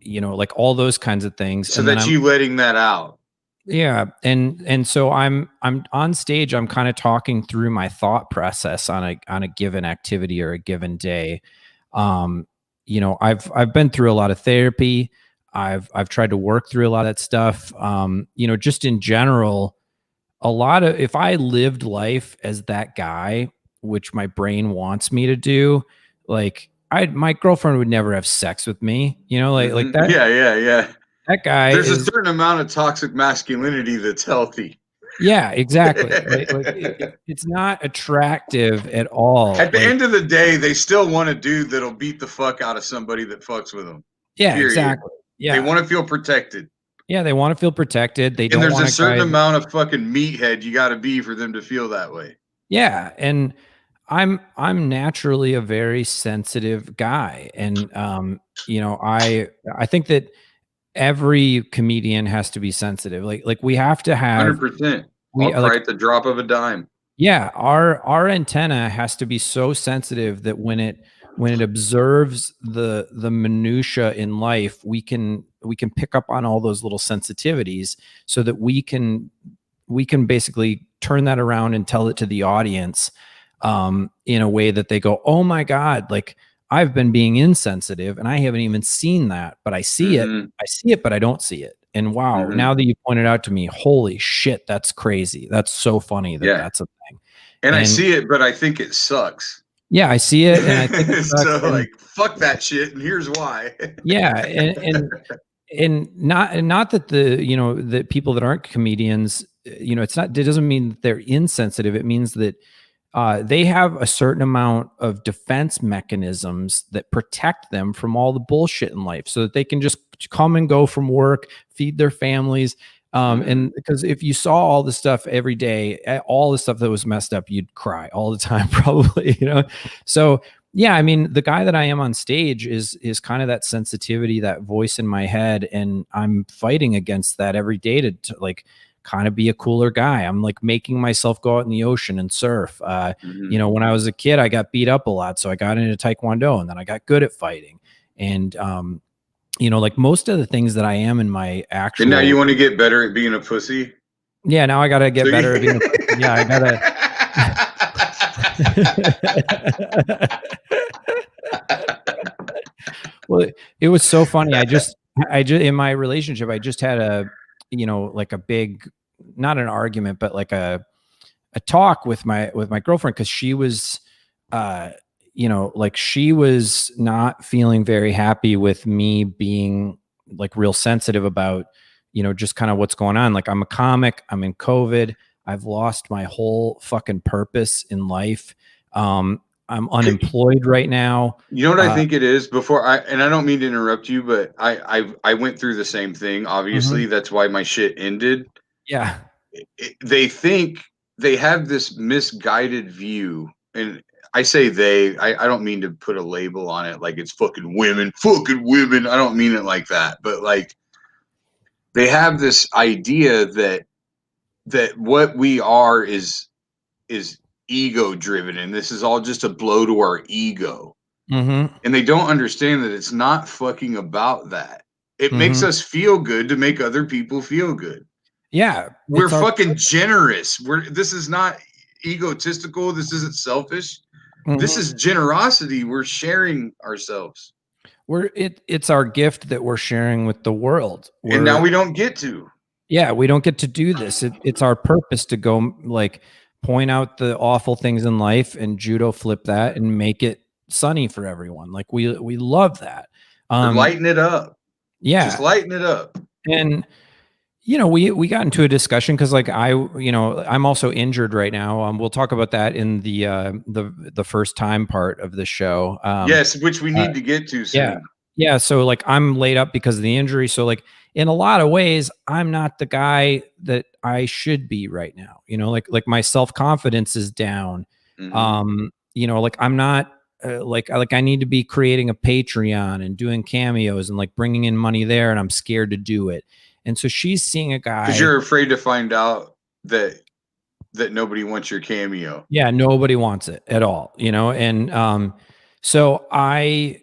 like all those kinds of things. So that's you letting that out. Yeah. And so I'm on stage, I'm kind of talking through my thought process on a given activity or a given day. I've been through a lot of therapy. I've tried to work through a lot of that stuff. Just in general, if I lived life as that guy, which my brain wants me to do, like my girlfriend would never have sex with me, like that. Yeah. That guy There's a is, certain amount of toxic masculinity that's healthy. yeah, exactly. It's not attractive at all. At the Like, end of the day, they still want a dude that'll beat the fuck out of somebody that fucks with them. yeah, Period. exactly. Yeah. They want to feel protected. Yeah, they want to feel protected. They And don't there's want a certain guy amount of fucking meathead you got to be for them to feel that way. Yeah, and I'm naturally a very sensitive guy, and I think that every comedian has to be sensitive. Like we have to have 100%. we I'll like cry at the drop of a dime. yeah, our antenna has to be so sensitive that when it observes the minutia in life, we can pick up on all those little sensitivities so that we can basically turn that around and tell it to the audience in a way that they go, oh my God, like I've been being insensitive and I haven't even seen that, but I see it. I see it, but I don't see it. And wow, now that you pointed out to me, holy shit, that's crazy. That's so funny that that's a thing. And I see it, but I think it sucks. Yeah, I see it. And I think it sucks. So like, fuck that shit. And here's why. Yeah. And not that the people that aren't comedians, it doesn't mean that they're insensitive. It means that they have a certain amount of defense mechanisms that protect them from all the bullshit in life so that they can just come and go from work, feed their families. And because if you saw all the stuff every day, all the stuff that was messed up, you'd cry all the time, probably, So yeah, I mean, the guy that I am on stage is kind of that sensitivity, that voice in my head. And I'm fighting against that every day to like kind of be a cooler guy. I'm like making myself go out in the ocean and surf. When I was a kid, I got beat up a lot. So I got into Taekwondo and then I got good at fighting. And, like most of the things that I am in my actual. And now you want to get better at being a pussy? Yeah, now I got to get better at being a pussy. Yeah, I got to. Well, it was so funny. I just in my relationship, I just had like a big, not an argument, but like a talk with my girlfriend, because she was like she was not feeling very happy with me being like real sensitive about just kind of what's going on. Like, I'm a comic, I'm in COVID, I've lost my whole fucking purpose in life. I'm unemployed right now. You know what I think it is? And I don't mean to interrupt you, but I went through the same thing. Obviously, that's why my shit ended. Yeah. They think they have this misguided view, and I say I don't mean to put a label on it like it's fucking women. I don't mean it like that, but like they have this idea that what we are is ego driven, and this is all just a blow to our ego. And they don't understand that it's not fucking about that. It makes us feel good to make other people feel good. Yeah, we're fucking generous. This is not egotistical. This isn't selfish. This is generosity. We're sharing ourselves. It's our gift that we're sharing with the world. And now we don't get to. Yeah, we don't get to do this. It's our purpose to go like point out the awful things in life and judo flip that and make it sunny for everyone. Like we love that. Lighten it up. Yeah, just lighten it up. And we got into a discussion because like I'm also injured right now. We'll talk about that in the first time part of the show. Yes, which we need to get to soon. Yeah. So like I'm laid up because of the injury. So like in a lot of ways, I'm not the guy that I should be right now. Like my self-confidence is down. Like I'm not like I need to be creating a Patreon and doing cameos and like bringing in money there, and I'm scared to do it. And so she's seeing a guy because you're afraid to find out that nobody wants your cameo. Yeah, nobody wants it at all, and so I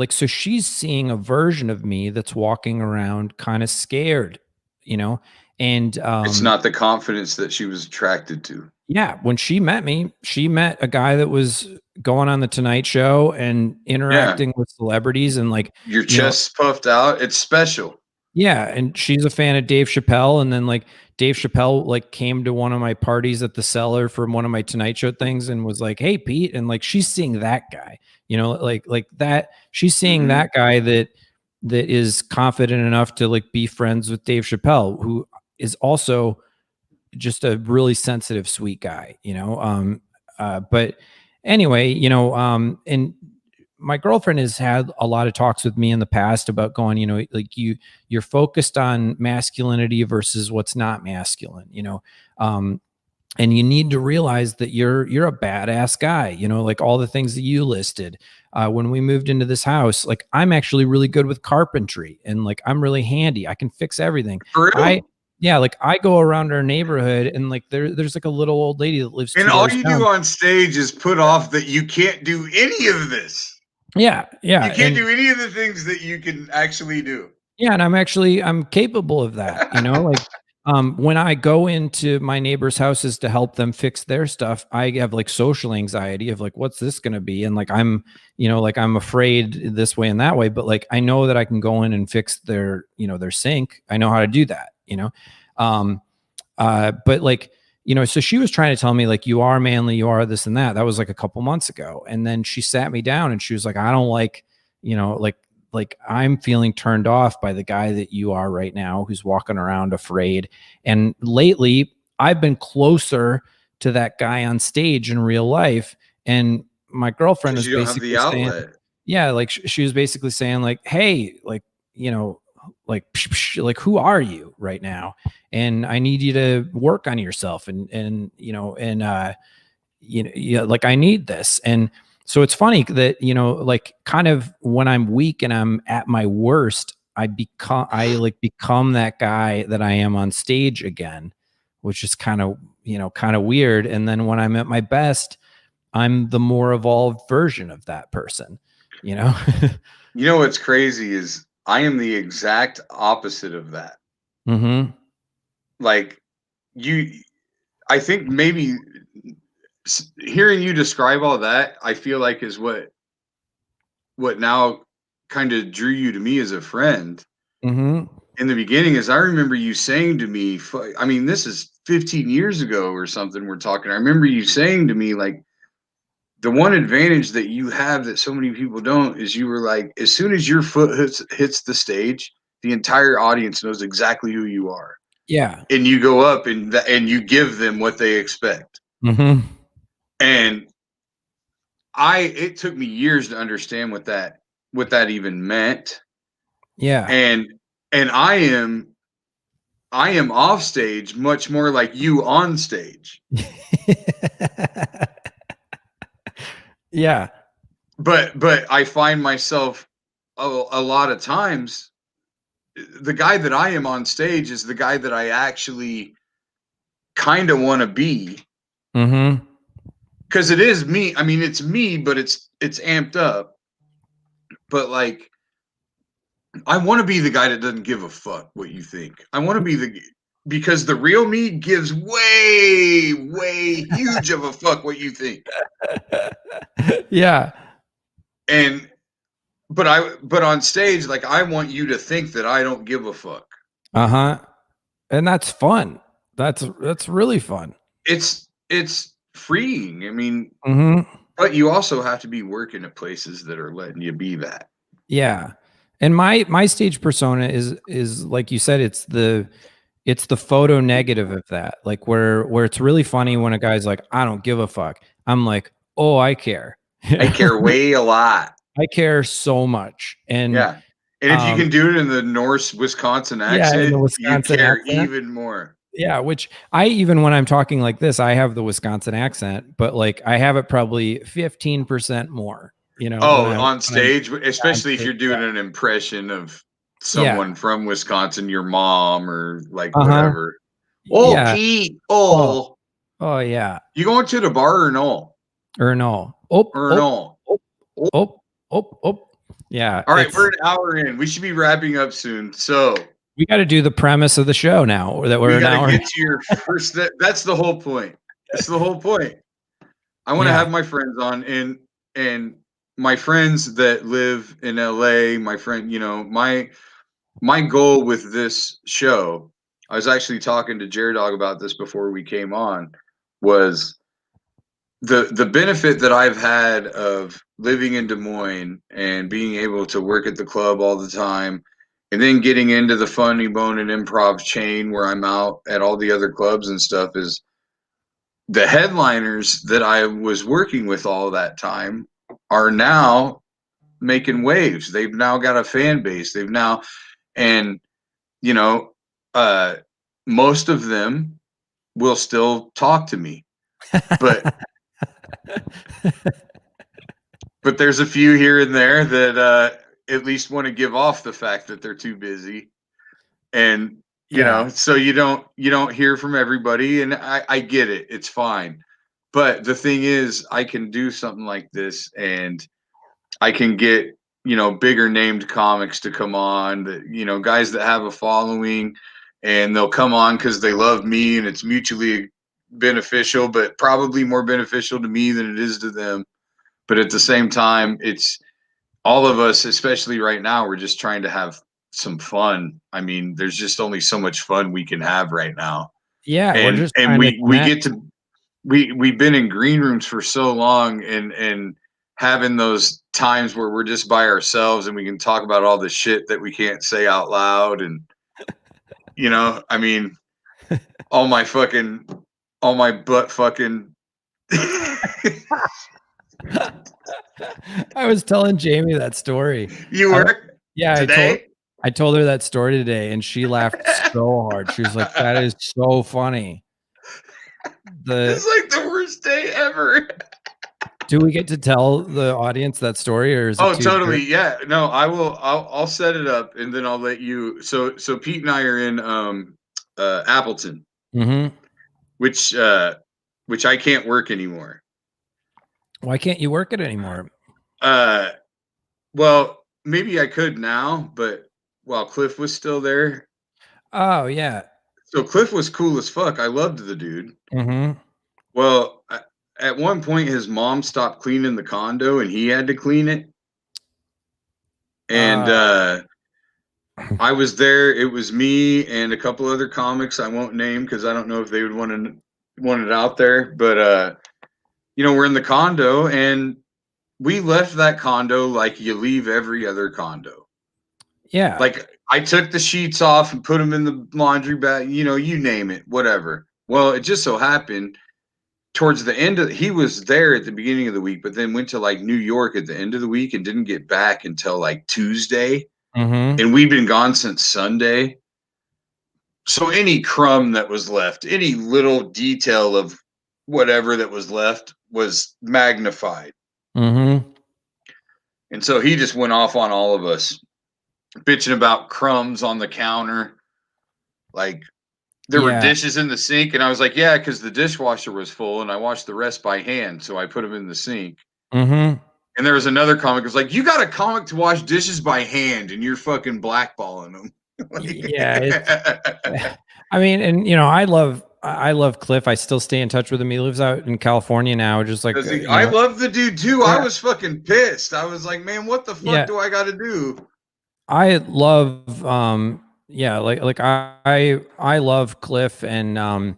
so she's seeing a version of me that's walking around kind of scared, and it's not the confidence that she was attracted to. Yeah, when she met me, she met a guy that was going on the Tonight Show and interacting with celebrities, and like your chest puffed out. It's special. Yeah, and she's a fan of Dave Chappelle, and then like Dave Chappelle like came to one of my parties at the Cellar for one of my Tonight Show things and was like, "Hey, Pete," and like she's seeing that guy, like that. She's seeing that guy that is confident enough to like be friends with Dave Chappelle, who is also just a really sensitive, sweet guy, but anyway, and my girlfriend has had a lot of talks with me in the past about going, like you're focused on masculinity versus what's not masculine, and you need to realize that you're a badass guy, like all the things that you listed. When we moved into this house, like I'm actually really good with carpentry and like I'm really handy. I can fix everything. For real? Yeah, like I go around our neighborhood and like there's like a little old lady that lives. And all you do on stage is put off that you can't do any of this. Yeah. You can't do any of the things that you can actually do. Yeah, and I'm capable of that. Like when I go into my neighbors' houses to help them fix their stuff, I have like social anxiety of like, what's this going to be? And like I'm afraid this way and that way, but like I know that I can go in and fix their sink. I know how to do that. But like. So she was trying to tell me like, you are manly, you are this and that. That was like a couple months ago. And then she sat me down and she was like, I don't like, like I'm feeling turned off by the guy that you are right now, who's walking around afraid. And lately I've been closer to that guy on stage in real life. And my girlfriend is basically saying, yeah, like she was basically saying like, hey, like, like who are you right now, and I need you to work on yourself and like I need this. And so it's funny that like kind of when I'm weak and I'm at my worst, I become that guy that I am on stage again, which is kind of weird. And then when I'm at my best, I'm the more evolved version of that person. What's crazy is I am the exact opposite of that. Mm-hmm. Like I think maybe hearing you describe all that, I feel like is what now kind of drew you to me as a friend. Mm-hmm. In the beginning, is I remember you saying to me, I mean, this is 15 years ago or something we're talking. I remember you saying to me like, the one advantage that you have that so many people don't is you were like, as soon as your foot hits the stage, the entire audience knows exactly who you are. Yeah. And you go up and you give them what they expect. Mm-hmm. And it took me years to understand what that even meant. Yeah. And I am off stage much more like you on stage. Yeah. But I find myself a lot of times, the guy that I am on stage is the guy that I actually kind of want to be. Mm-hmm. Because it is me. I mean, it's me, but it's amped up. But like, I want to be the guy that doesn't give a fuck what you think. I want to be because the real me gives way, way huge of a fuck what you think. Yeah. But on stage, like I want you to think that I don't give a fuck. Uh-huh. And that's fun. That's really fun. It's freeing. I mean, mm-hmm. But you also have to be working at places that are letting you be that. Yeah. And my stage persona is like you said, it's the photo negative of that. Like where it's really funny when a guy's like, I don't give a fuck. I'm like, oh, I care. I care way a lot. I care so much. And yeah. And if you can do it in the Norse Wisconsin accent, in the Wisconsin you care accent. even more. Yeah, which even when I'm talking like this, I have the Wisconsin accent, but like I have it probably 15% more, on stage, especially if you're doing an impression of someone from Wisconsin, your mom or like whatever. Oh, yeah. Pete. Oh, yeah. You going to the bar or no? No. Yeah. All right, we're an hour in. We should be wrapping up soon. So we got to do the premise of the show now, or that we're an hour. Get to your first. That's the whole point. That's the whole point. I want to have my friends on, and my friends that live in LA. My friend, my goal with this show I was actually talking to Jared Dog about this before we came on, was the benefit that I've had of living in Des Moines and being able to work at the club all the time, and then getting into the Funny Bone and Improv chain where I'm out at all the other clubs and stuff, is the headliners that I was working with all that time are now making waves. They've now got a fan base. They've now, and you know, most of them will still talk to me, but but there's a few here and there that at least want to give off the fact that they're too busy, and you know, so you don't hear from everybody, and I get it. It's fine. But the thing is, I can do something like this, and I can get, you know, bigger named comics to come on, that, you know, guys that have a following, and they'll come on because they love me, and it's mutually beneficial, but probably more beneficial to me than it is to them. But at the same time, it's all of us, especially right now, we're just trying to have some fun. I mean, there's just only so much fun we can have right now. Yeah, And we get to we've been in green rooms for so long, and having those times where we're just by ourselves and we can talk about all the shit that we can't say out loud. And you know, I mean, all my butt fucking I was telling Jamie that story. You were? Yeah, today? I told her that story today, and she laughed so hard. She was like, "That is so funny." It's like the worst day ever. Do we get to tell the audience that story, or is it totally? Good? Yeah. No, I will. I'll set it up, and then I'll let you. So Pete and I are in Appleton, which I can't work anymore. Why can't you work it anymore? Well, maybe I could now, but while Cliff was still there. Oh yeah. So Cliff was cool as fuck. I loved the dude. Well, at one point, his mom stopped cleaning the condo, and he had to clean it. And I was there. It was me and a couple other comics I won't name because I don't know if they would want it out there. But you know, we're in the condo, and we left that condo like you leave every other condo. Yeah. Like, I took the sheets off and put them in the laundry bag, you know, you name it, whatever. Well, it just so happened towards the end he was there at the beginning of the week, but then went to like New York at the end of the week and didn't get back until like Tuesday. And we'd been gone since Sunday. So any crumb that was left, any little detail of whatever that was left was magnified. And so he just went off on all of us, bitching about crumbs on the counter. Like, there were dishes in the sink, and I was like, yeah, because the dishwasher was full, and I washed the rest by hand, so I put them in the sink. And there was another comic who was like, you got a comic to wash dishes by hand, and you're fucking blackballing them. Yeah. I mean, and you know, I love Cliff. I still stay in touch with him. He lives out in California now, just like I love the dude too. Yeah. I was fucking pissed. I was like, man, what the fuck do I got to do? I love like I love Cliff, and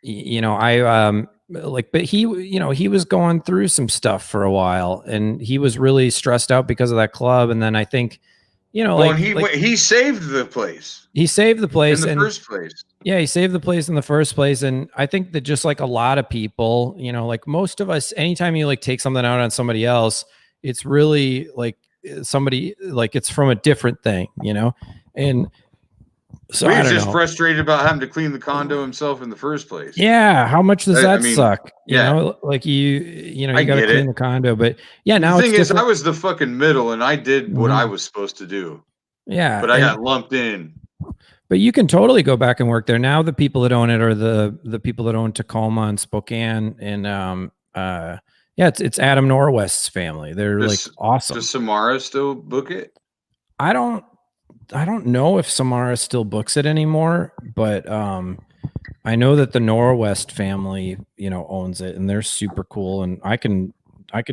you know, I but he, you know, he was going through some stuff for a while, and he was really stressed out because of that club. And then I think, you know, he saved the place. He saved the place in the first place. Yeah, he saved the place in the first place. And I think that just like a lot of people, you know, like most of us, anytime you like take something out on somebody else, it's really like somebody, like it's from a different thing, you know? And so he was just frustrated about having to clean the condo himself in the first place. Yeah. How much does that suck? You yeah. know, like you know, you got to clean the condo, but yeah, now the thing is, I was the fucking middle, and I did what I was supposed to do. Yeah. But I got lumped in. But you can totally go back and work there. Now the people that own it are the people that own Tacoma and Spokane, and yeah, it's Adam Norwest's family. They're like awesome. Does Samara still book it? I don't know if Samara still books it anymore, but I know that the Norwest family, you know, owns it, and they're super cool. And I can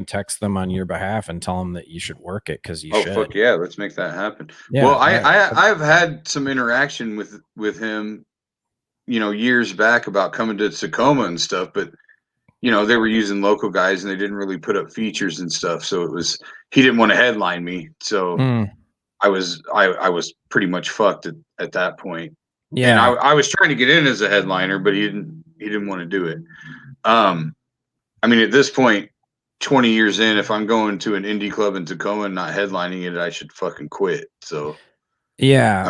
text them on your behalf and tell them that you should work it, because you should. Oh fuck yeah, let's make that happen. Yeah, well, I've had some interaction with him years back about coming to Tacoma and stuff, but they were using local guys and they didn't really put up features and stuff. So he didn't want to headline me. So I was pretty much fucked at that point. Yeah. And I was trying to get in as a headliner, but he didn't want to do it. I mean, at this point, 20 years in, if I'm going to an indie club in Tacoma and not headlining it, I should fucking quit. So yeah.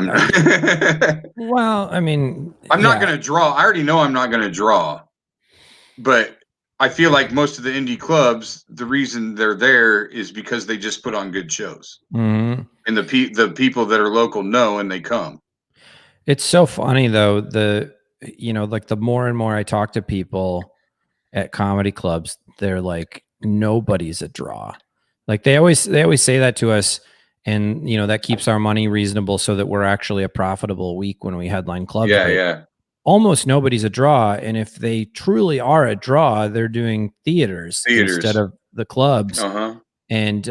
Well, I mean, I'm not going to draw. I already know I'm not going to draw, but I feel like most of the indie clubs, the reason they're there is because they just put on good shows, and the people that are local know and they come. It's so funny though. Like the more and more I talk to people at comedy clubs, they're like, nobody's a draw. Like they always say that to us, and that keeps our money reasonable so that we're actually a profitable week when we headline clubs. Yeah. Almost nobody's a draw, and if they truly are a draw, they're doing theaters instead of the clubs. And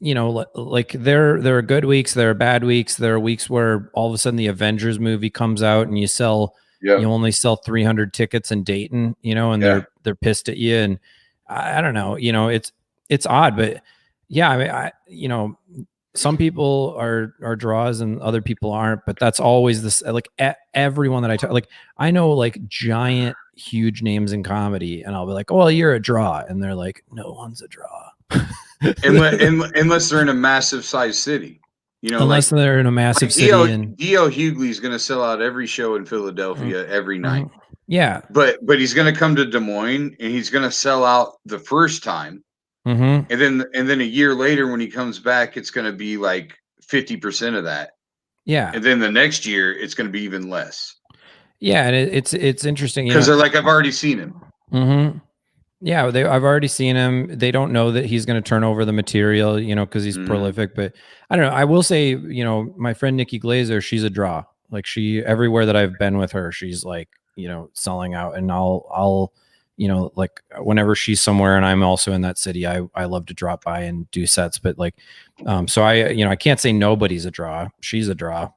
like there are good weeks, there are bad weeks, there are weeks where all of a sudden the Avengers movie comes out and you only sell 300 tickets in Dayton, and they're pissed at you, and I don't know, it's odd, but yeah, I mean, some people are draws and other people aren't, but that's always this, like everyone that I talk, like I know like giant, huge names in comedy, and I'll be like, oh, well, you're a draw. And they're like, no one's a draw. unless they're in a massive size city, unless they're in a massive city. D.L. Hughley's going to sell out every show in Philadelphia every night. Yeah. But he's going to come to Des Moines and he's going to sell out the first time. And then a year later, when he comes back, it's going to be like 50% of that. Yeah. And then the next year, it's going to be even less. Yeah, and it's interesting because they're like, I've already seen him. Yeah, I've already seen him. They don't know that he's going to turn over the material, because he's prolific. But I don't know. I will say, my friend Nikki Glazer, she's a draw. Like everywhere that I've been with her, she's like, selling out. And I'll. Like whenever she's somewhere and I'm also in that city, I love to drop by and do sets. But like, so I can't say nobody's a draw. She's a draw.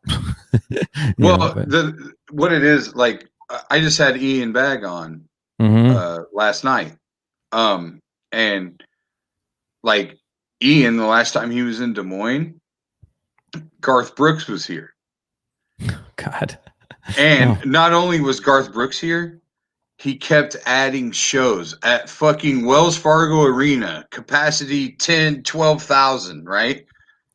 What it is, like, I just had Ian Bagg on last night. And like Ian, the last time he was in Des Moines, Garth Brooks was here. God. And not only was Garth Brooks here, he kept adding shows at fucking Wells Fargo Arena, capacity 10, 12,000, right?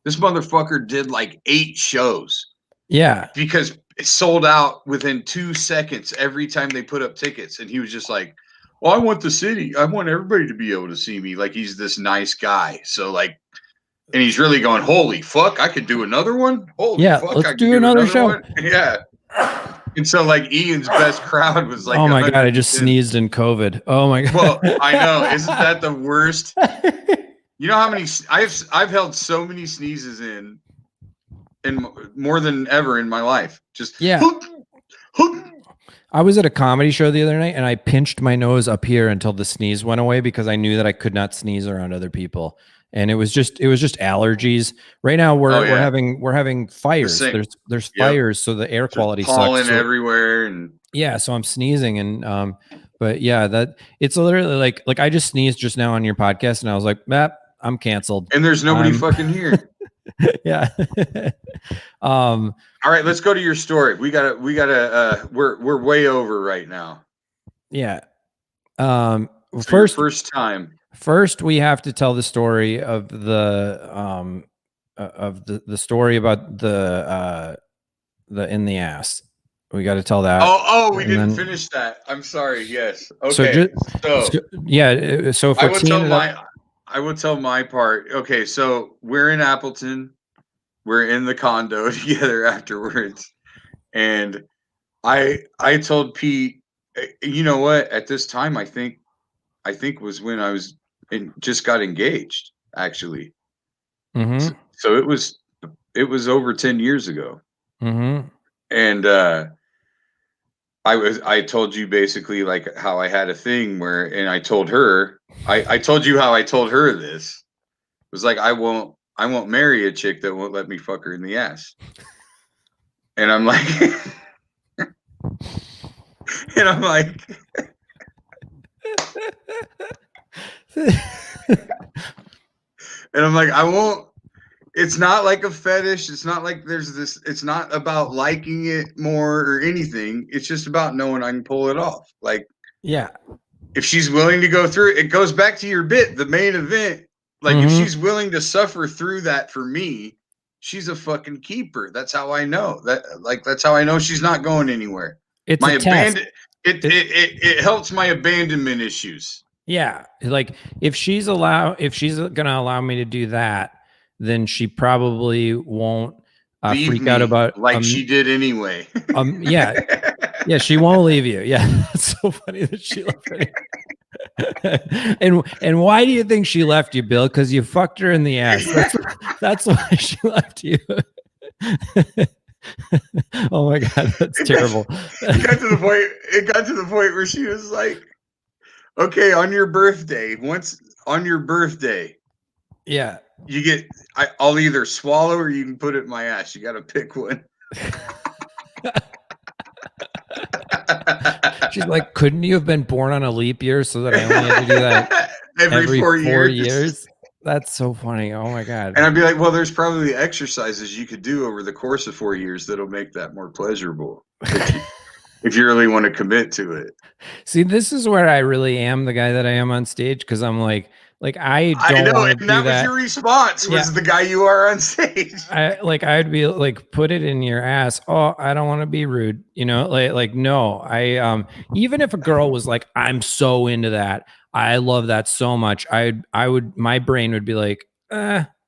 This motherfucker did like 8 shows. Yeah. Because it sold out within 2 seconds every time they put up tickets. And he was just like, well, I want the city. I want everybody to be able to see me. Like, he's this nice guy. So like, and he's really going, holy fuck, I could do another one? Holy fuck, let's do another show. One? Yeah. And so, like, Ian's best crowd was like, oh my God, I just sneezed in COVID. Oh my God. Well, I know. Isn't that the worst? You know how many I've held so many sneezes in more than ever in my life. Just I was at a comedy show the other night and I pinched my nose up here until the sneeze went away because I knew that I could not sneeze around other people. And it was just allergies. Right now we're having fires. There's fires, so the air quality sucks. Pollen everywhere, and so I'm sneezing, and but yeah, that it's literally like I just sneezed just now on your podcast, and I was like, I'm canceled. And there's nobody fucking here. Yeah. All right, let's go to your story. We gotta. We're way over right now. Yeah. First time. First, we have to tell the story of the story about the in the ass. We got to tell that. Oh, we didn't finish that. I'm sorry. Yes. Okay. So if I will tell my part. Okay, so we're in Appleton. We're in the condo together afterwards, and I told Pete, you know what? At this time, I think was when I was. And just got engaged, actually. So it was over 10 years ago. And I told you basically like how I had a thing where, and I told her, I told you how I told her this. It was like, I won't marry a chick that won't let me fuck her in the ass. And I'm like, And I'm like, I won't. It's not like a fetish. It's not like there's this. It's not about liking it more or anything. It's just about knowing I can pull it off. Like, yeah. if she's willing to go through it, it goes back to your bit, the main event. Like, if Mhm. she's willing to suffer through that for me, she's a fucking keeper. That's how I know that. Like, that's how I know she's not going anywhere. It's My a test. it helps my abandonment issues. Yeah, like if she's gonna allow me to do that, then she probably won't Leave freak me out about like she did anyway. yeah, she won't leave you. Yeah, that's so funny that she left me. and why do you think she left you, Bill? Because you fucked her in the ass. That's why she left you. Oh my god, that's terrible. It got to the point where she was like, okay, on your birthday, Yeah. you get, I'll either swallow or you can put it in my ass. You got to pick one. She's like, couldn't you have been born on a leap year so that I only had to do that every 4 years? That's so funny. Oh my god. And I'd be like, well, there's probably exercises you could do over the course of 4 years that'll make that more pleasurable if you really want to commit to it. See, this is where I really am the guy that I am on stage, because I'm like I don't know, want to and do that was your response, was the guy you are on stage. I'd be like, put it in your ass. Oh, I don't want to be rude, like no. I even if a girl was like, I'm so into that, I love that so much, my brain would be like,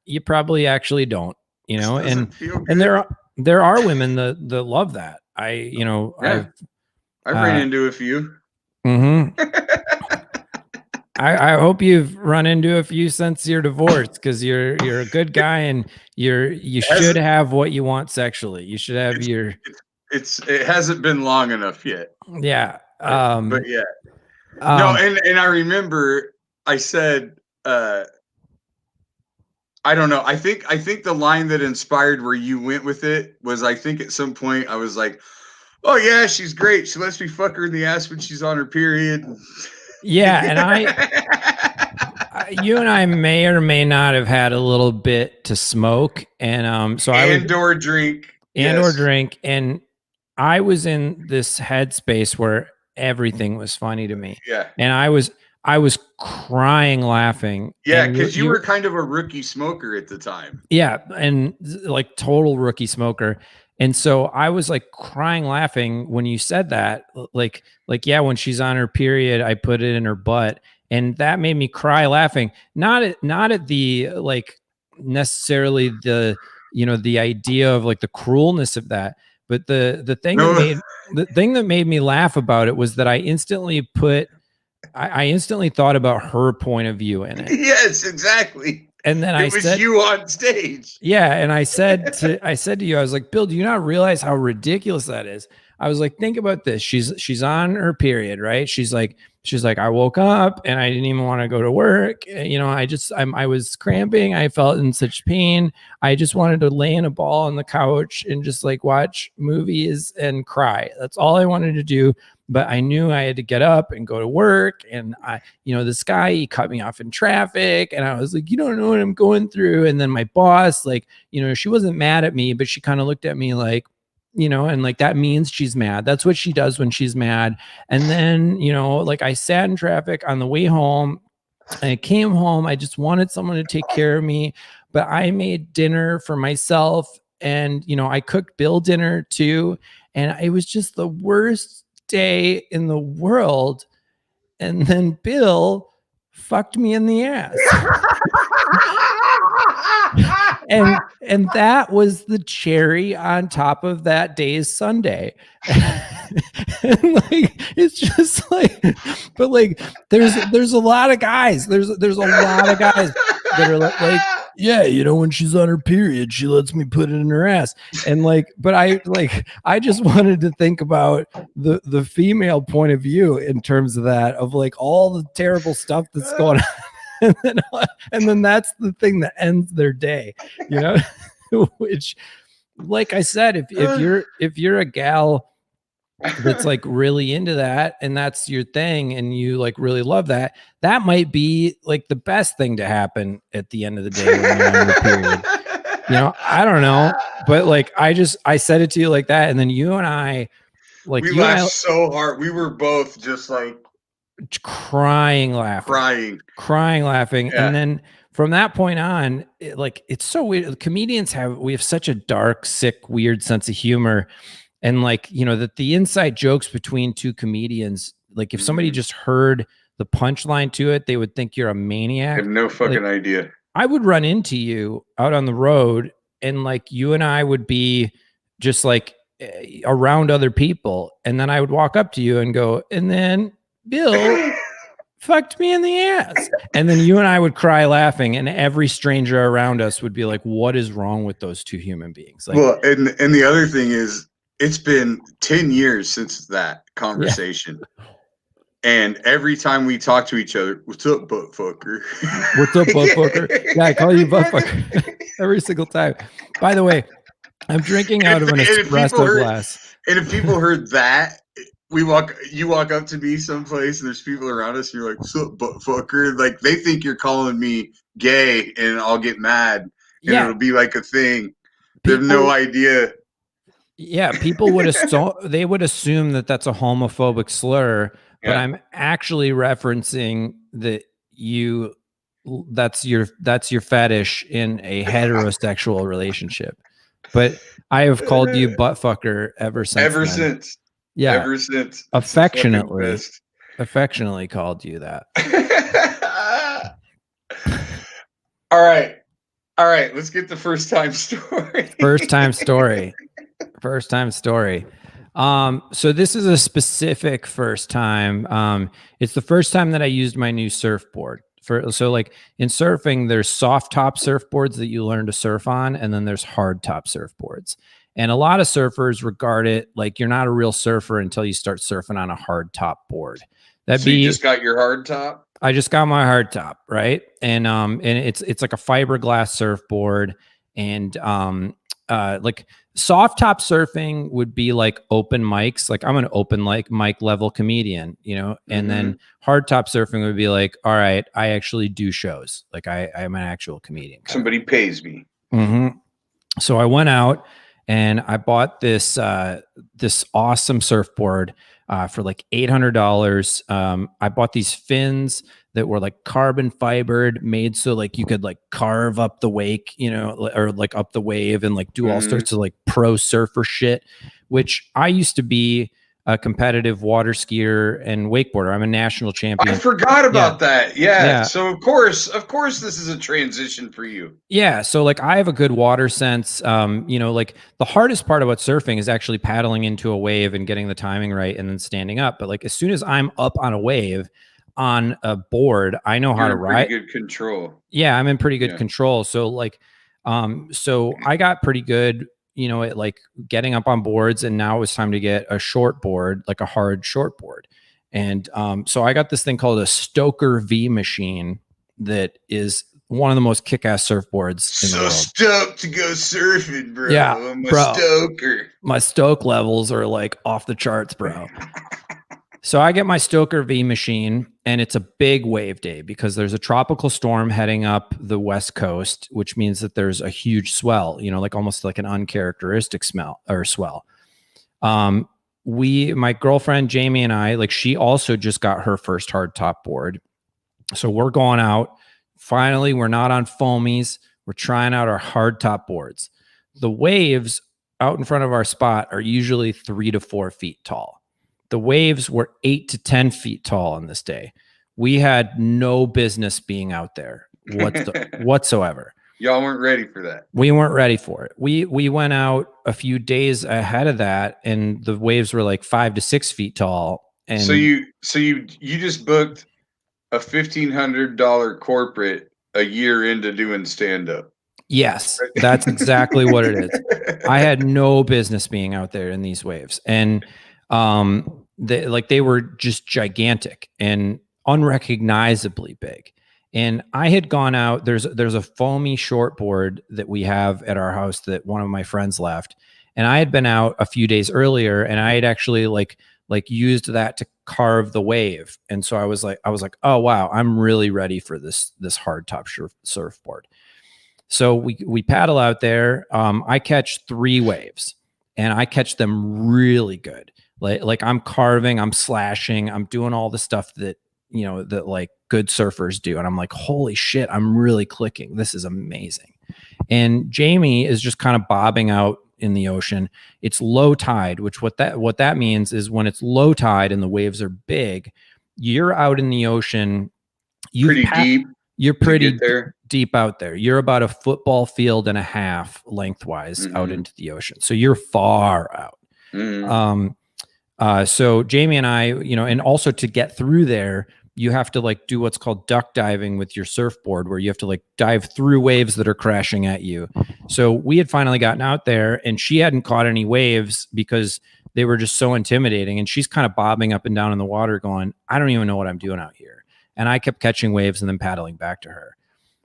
you probably actually don't, and there are women that love that. I've ran into a few. I hope you've run into a few since you're divorced, because you're a good guy, and you should have what you want sexually. You should have it hasn't been long enough yet. Yeah. But yeah. No, and I remember I said, I don't know. I think the line that inspired where you went with it was, I think at some point I was like, oh yeah, she's great. She lets me fuck her in the ass when she's on her period. Yeah, and you and I may or may not have had a little bit to smoke, and so or drink, or drink, and I was in this headspace where everything was funny to me. Yeah, and I was crying laughing. Yeah, because you were kind of a rookie smoker at the time. Yeah, and like total rookie smoker. And so I was like crying laughing when you said that, like, yeah, when she's on her period, I put it in her butt. And that made me cry laughing. Not at the, like, necessarily the, the idea of like the cruelness of that, but the thing that made me laugh about it was that I instantly thought about her point of view in it. Yes, exactly. And then it was you on stage. Yeah, and I said to you, I was like, Bill, do you not realize how ridiculous that is? I was like, think about this. She's on her period, right? She's like, I woke up and I didn't even want to go to work. I was cramping. I felt in such pain. I just wanted to lay in a ball on the couch and just like watch movies and cry. That's all I wanted to do. But I knew I had to get up and go to work. And this guy, he cut me off in traffic. And I was like, you don't know what I'm going through. And then my boss, like, she wasn't mad at me, but she kind of looked at me like, and like, that means she's mad. That's what she does when she's mad. And then, like, I sat in traffic on the way home. I came home. I just wanted someone to take care of me, but I made dinner for myself. And, I cooked Bill dinner too. And it was just the worst day in the world. And then Bill fucked me in the ass. and that was the cherry on top of that day's Sunday. And like, it's just like, but like, there's a lot of guys. There's a lot of guys that are like, yeah, when she's on her period, she lets me put it in her ass. And like, but I just wanted to think about the female point of view in terms of that, of like all the terrible stuff that's going on. And then that's the thing that ends their day, which, like I said, if you're a gal that's like really into that and that's your thing and you like really love that, that might be like the best thing to happen at the end of the day when you're on your period. I don't know, but like I said it to you like that, and then you and I like we you and laughed so hard. We were both just like crying laughing. Yeah. And then from that point on, it's so weird. Comedians we have such a dark, sick, weird sense of humor. And like, that the inside jokes between two comedians, like if somebody just heard the punchline to it, they would think you're a maniac. I have no fucking idea. I would run into you out on the road and like you and I would be just like around other people. And then I would walk up to you and go, and then Bill fucked me in the ass. And then you and I would cry laughing and every stranger around us would be like, what is wrong with those two human beings? Like, well, and the other thing is it's been 10 years since that conversation. Yeah. And every time we talk to each other, what's up, butt fucker? What's up, butt fucker? Yeah, I call you butt fucker every single time. By the way, I'm drinking out of an espresso glass. And if people heard that, you walk up to me someplace and there's people around us and you're like, what's up, butt fucker? Like they think you're calling me gay and I'll get mad and it'll be like a thing. They have no idea. Yeah, people would assume that that's a homophobic slur. But I'm actually referencing that that's your fetish in a heterosexual relationship. But I have called you butt fucker ever since. Yeah. Ever since. Affectionately called you that. All right. Let's get the first time story. First time story. So this is a specific first time. It's the first time that I used my new surfboard. So like in surfing, there's soft top surfboards that you learn to surf on, and then there's hard top surfboards. And a lot of surfers regard it like you're not a real surfer until you start surfing on a hard top board. You just got your hard top? I just got my hard top, right? And it's like a fiberglass surfboard, and like soft top surfing would be like open mics. Like I'm an open mic level comedian, and then hard top surfing would be like, all right, I actually do shows. Like I'm an actual comedian. Somebody pays me. So I went out and I bought this awesome surfboard for like $800. I bought these fins that were like carbon fibered, made so like you could like carve up the wake, or like up the wave and like do all sorts of like pro surfer shit, which I used to be a competitive water skier and wakeboarder. I'm a national champion. I forgot about that. Yeah. So of course, this is a transition for you. Yeah. So like I have a good water sense. Like the hardest part about surfing is actually paddling into a wave and getting the timing right and then standing up. But like as soon as I'm up on a wave on a board, I know how to ride. Good control. Yeah, I'm in pretty good control. So like, so I got pretty good, at like getting up on boards, and now it's time to get a short board, like a hard short board. And so I got this thing called a Stoker V machine that is one of the most kick-ass surfboards in the world. So stoked to go surfing, bro. Yeah, I'm a stoker. My stoke levels are like off the charts, bro. So I get my Stoker V machine, and it's a big wave day because there's a tropical storm heading up the West Coast, which means that there's a huge swell, like almost like an uncharacteristic swell. My girlfriend Jamie and I, like she also just got her first hard top board. So we're going out. Finally, we're not on foamies. We're trying out our hard top boards. The waves out in front of our spot are usually 3 to 4 feet tall. The waves were 8 to 10 feet tall on this day. We had no business being out there whatsoever. Y'all weren't ready for that. We weren't ready for it. We went out a few days ahead of that, and the waves were like 5 to 6 feet tall. And so you just booked a $1,500 corporate a year into doing stand-up. Yes, that's exactly what it is. I had no business being out there in these waves, and they were just gigantic and unrecognizably big. And I had gone out, there's a foamy shortboard that we have at our house that one of my friends left. And I had been out a few days earlier, and I had actually like used that to carve the wave. And so I was like, oh wow, I'm really ready for this hardtop surfboard. So we paddle out there. I catch 3 waves, and I catch them really good. Like I'm carving, I'm slashing, I'm doing all the stuff that that like good surfers do. And I'm like, holy shit, I'm really clicking. This is amazing. And Jamie is just kind of bobbing out in the ocean. It's low tide, which what that means is when it's low tide and the waves are big, you're out in the ocean. You're pretty deep out there. You're about a football field and a half lengthwise out into the ocean. So you're far out. So Jamie and I, and also to get through there, you have to like do what's called duck diving with your surfboard, where you have to like dive through waves that are crashing at you. So we had finally gotten out there, and she hadn't caught any waves because they were just so intimidating. And she's kind of bobbing up and down in the water going, I don't even know what I'm doing out here. And I kept catching waves and then paddling back to her.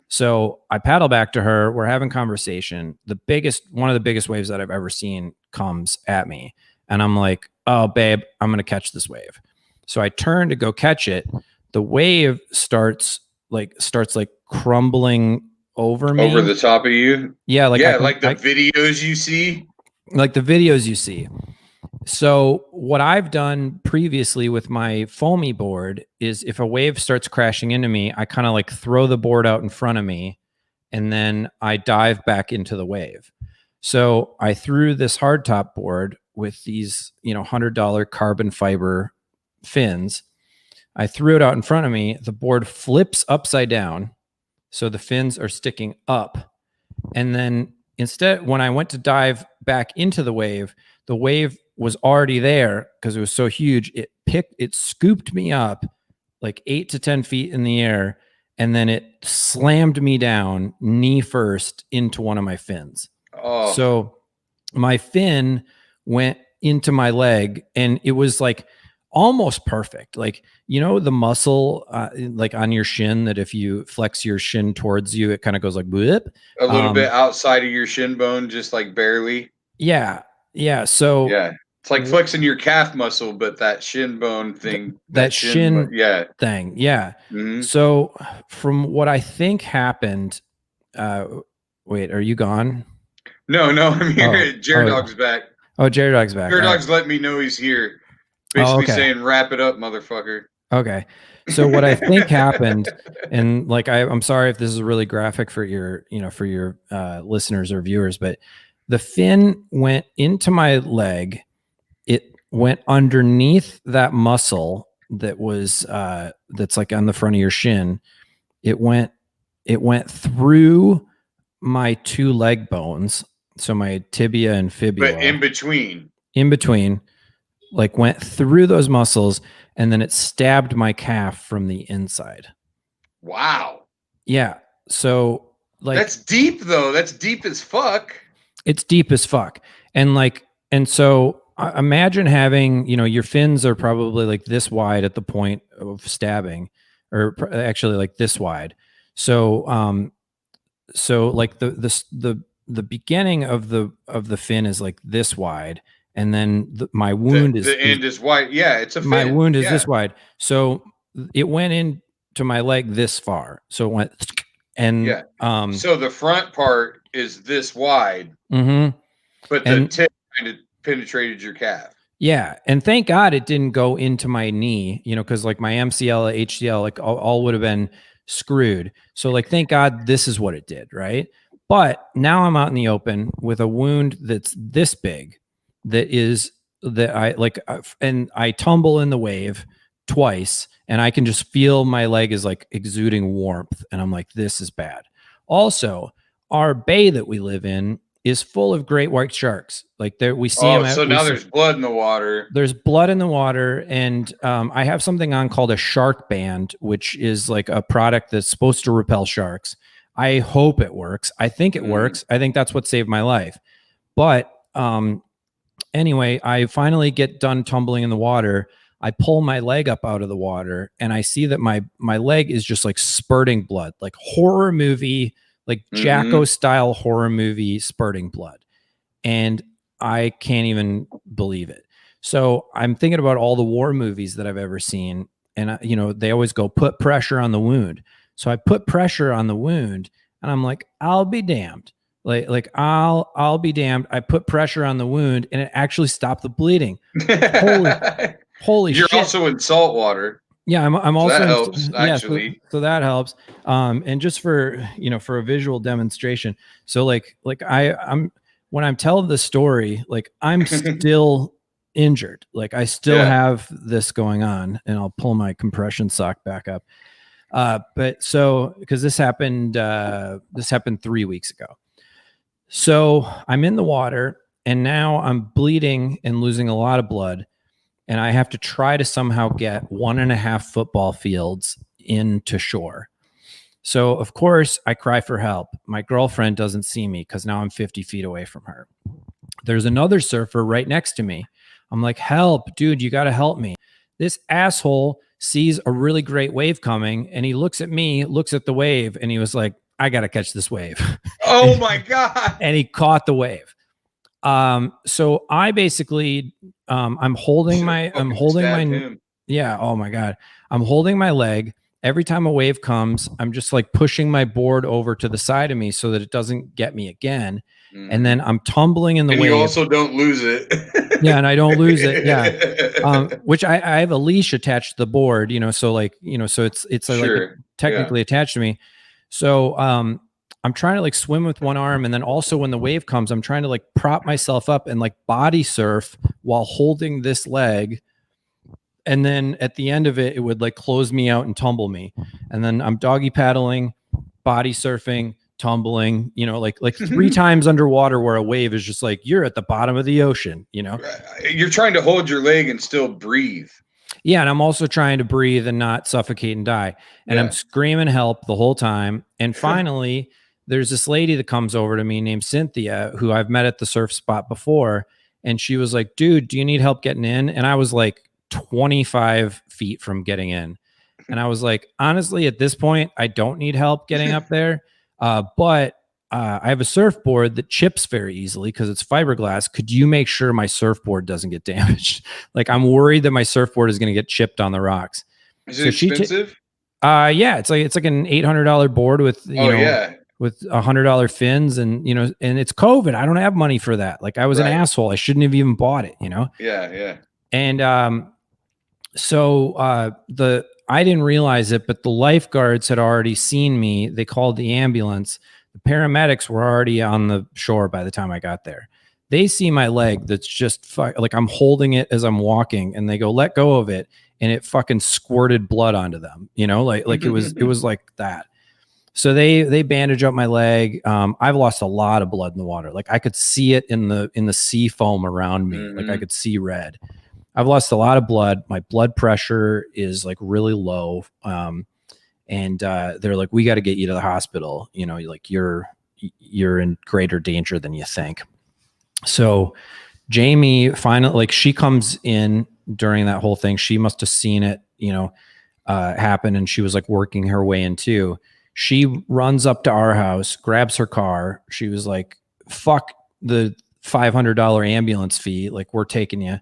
So I paddle back to her. We're having conversation. One of the biggest waves that I've ever seen comes at me. And I'm like, oh, babe, I'm going to catch this wave. So I turn to go catch it. The wave starts crumbling over me. Over the top of you? Yeah. Like the videos you see? Like the videos you see. So what I've done previously with my foamy board is if a wave starts crashing into me, I kind of like throw the board out in front of me, and then I dive back into the wave. So I threw this hardtop board with these, $100 carbon fiber fins. I threw it out in front of me. The board flips upside down, so the fins are sticking up. And then instead, when I went to dive back into the wave was already there because it was so huge. It scooped me up like 8 to 10 feet in the air, and then it slammed me down knee first into one of my fins. Oh. So my fin went into my leg, and it was like almost perfect. Like, the muscle like on your shin, that if you flex your shin towards you, it kind of goes like whoop. A little bit outside of your shin bone, just like barely. Yeah. Yeah. So yeah, it's like flexing your calf muscle, but that shin bone thing, that shin thing. Yeah. Mm-hmm. So from what I think happened, wait, are you gone? No, I'm here. Dog's back. Oh, Dog's back. Dog's letting me know he's here. Basically saying, wrap it up, motherfucker. Okay. So what I think happened, and like, I'm sorry if this is really graphic for your, listeners or viewers, but the fin went into my leg. It went underneath that muscle that was, that's like on the front of your shin. It went through my 2 leg bones. So my tibia and fibula. But in between, like went through those muscles, and then it stabbed my calf from the inside. Wow. Yeah. So like, that's deep though. That's deep as fuck. It's deep as fuck. And so imagine having, your fins are probably like this wide at the point of stabbing, or actually like this wide. So, so like the beginning of the fin is like this wide, and then my wound the end is wide. Yeah, it's a fin. My wound is this wide. So it went into my leg this far. So it went, and so the front part is this wide, but the tip kind of penetrated your calf. Yeah, and thank God it didn't go into my knee, because like my MCL, HCL, like all would have been screwed. So like, thank God this is what it did, right? But now I'm out in the open with a wound that's this big, and I tumble in the wave twice, and I can just feel my leg is like exuding warmth, and I'm like, this is bad. Also, our bay that we live in is full of great white sharks. Like there, we see them. So now there's blood in the water. There's blood in the water, and I have something on called a shark band, which is like a product that's supposed to repel sharks. I hope it works. I think it works. I think that's what saved my life. But anyway, I finally get done tumbling in the water. I pull my leg up out of the water, and I see that my leg is just like spurting blood, like horror movie, like Jacko style horror movie spurting blood. And I can't even believe it. So I'm thinking about all the war movies that I've ever seen. And, they always go, put pressure on the wound. So I put pressure on the wound and I'm like, I'll be damned. I'll be damned. I put pressure on the wound and it actually stopped the bleeding. Holy You're shit. also in salt water. Yeah, I'm So also that helps, actually. So that helps. And just for for a visual demonstration. So I'm when I'm telling the story, like I'm still injured. Like I still have this going on, and I'll pull my compression sock back up. But so because this happened 3 weeks ago. So I'm in the water and now I'm bleeding and losing a lot of blood. And I have to try to somehow get 1.5 football fields into shore. So, of course, I cry for help. My girlfriend doesn't see me because now I'm 50 feet away from her. There's another surfer right next to me. I'm like, help, dude, you got to help me. This asshole sees a really great wave coming and he looks at me, looks at the wave, and he was like, I got to catch this wave. Oh, my God. And he caught the wave. So I basically, I'm holding my, yeah. Oh my God. I'm holding my leg. Every time a wave comes, I'm just like pushing my board over to the side of me so that it doesn't get me again. And then I'm tumbling in the wave. You also don't lose it. Yeah. And I don't lose it. Yeah. Which I have a leash attached to the board, so so it's like technically attached to me. So, I'm trying to like swim with one arm. And then also when the wave comes, I'm trying to like prop myself up and like body surf while holding this leg. And then at the end of it, it would like close me out and tumble me. And then I'm doggy paddling, body surfing, tumbling, like 3 times underwater where a wave is just like, you're at the bottom of the ocean, You're trying to hold your leg and still breathe. Yeah. And I'm also trying to breathe and not suffocate and die. And I'm screaming help the whole time. And finally, there's this lady that comes over to me named Cynthia, who I've met at the surf spot before. And she was like, dude, do you need help getting in? And I was like 25 feet from getting in. And I was like, honestly, at this point, I don't need help getting up there. But I have a surfboard that chips very easily because it's fiberglass. Could you make sure my surfboard doesn't get damaged? Like I'm worried that my surfboard is going to get chipped on the rocks. Is it expensive? Yeah, it's like an $800 board with with $100 fins and and it's COVID. I don't have money for that. Like I was an asshole. I shouldn't have even bought it. Yeah. And so I didn't realize it, but the lifeguards had already seen me. They called the ambulance. The paramedics were already on the shore by the time I got there. They see my leg that's just like I'm holding it as I'm walking, and they go, let go of it. And it fucking squirted blood onto them, like it was like that. So they bandage up my leg. I've lost a lot of blood in the water. Like I could see it in the sea foam around me. Like I could see red. I've lost a lot of blood. My blood pressure is like really low. And they're like, we got to get you to the hospital. Like you're in greater danger than you think. So Jamie finally, like she comes in during that whole thing. She must've seen it, happen. And she was like working her way in too. She runs up to our house, grabs her car. She was like, fuck the $500 ambulance fee. Like we're taking you.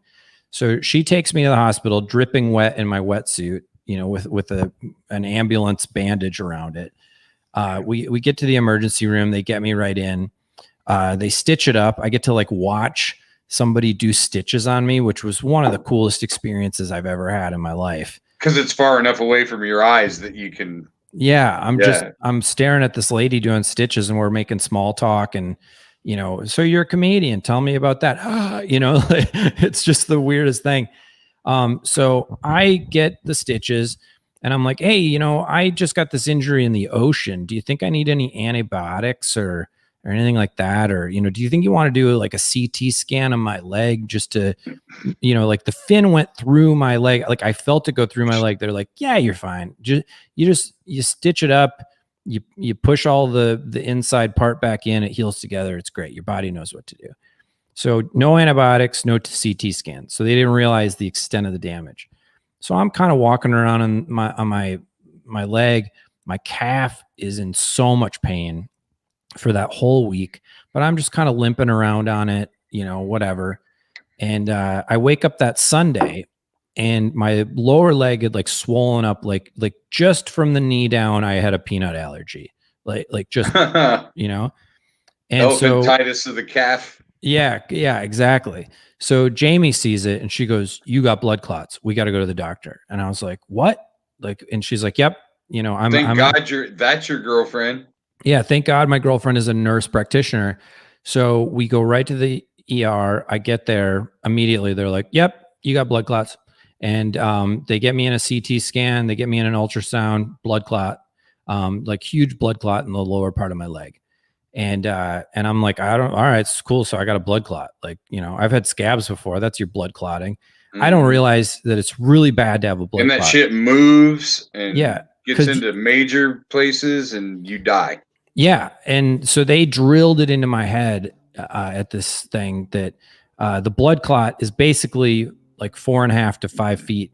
So she takes me to the hospital, dripping wet in my wetsuit, with an ambulance bandage around it. We get to the emergency room. They get me right in. They stitch it up. I get to like watch somebody do stitches on me, which was one of the coolest experiences I've ever had in my life. Because it's far enough away from your eyes that you can. Yeah, I'm staring at this lady doing stitches, and we're making small talk, and so you're a comedian. Tell me about that. It's just the weirdest thing. So I get the stitches, and I'm like, hey, I just got this injury in the ocean. Do you think I need any antibiotics or anything like that? Or, do you think you want to do like a CT scan on my leg just to, like the fin went through my leg. Like I felt it go through my leg. They're like, yeah, you're fine. You stitch it up. You push all the inside part back in, it heals together. It's great. Your body knows what to do. So no antibiotics, no CT scans. So they didn't realize the extent of the damage. So I'm kind of walking around on my leg. My calf is in so much pain for that whole week, but I'm just kind of limping around on it. whatever. And I wake up that Sunday and my lower leg had like swollen up, like just from the knee down, I had a peanut allergy, like just, and so Elephantitis of the calf. yeah, exactly. So Jamie sees it and she goes, "You got blood clots. We got to go to the doctor." And I was like, "What?" And she's like, "Yep. Thank God that's your girlfriend." Yeah, thank God my girlfriend is a nurse practitioner. So we go right to the ER. I get there immediately. They're like, "Yep, you got blood clots." And they get me in a CT scan. They get me in an ultrasound, blood clot, like huge blood clot in the lower part of my leg. And I'm like, all right, it's cool. So I got a blood clot. Like, I've had scabs before. That's your blood clotting. I don't realize that it's really bad to have a blood clot. And that clot. shit moves and yeah, gets into major places and you die. Yeah. And so they drilled it into my head at this thing that the blood clot is basically like 4.5 to 5 feet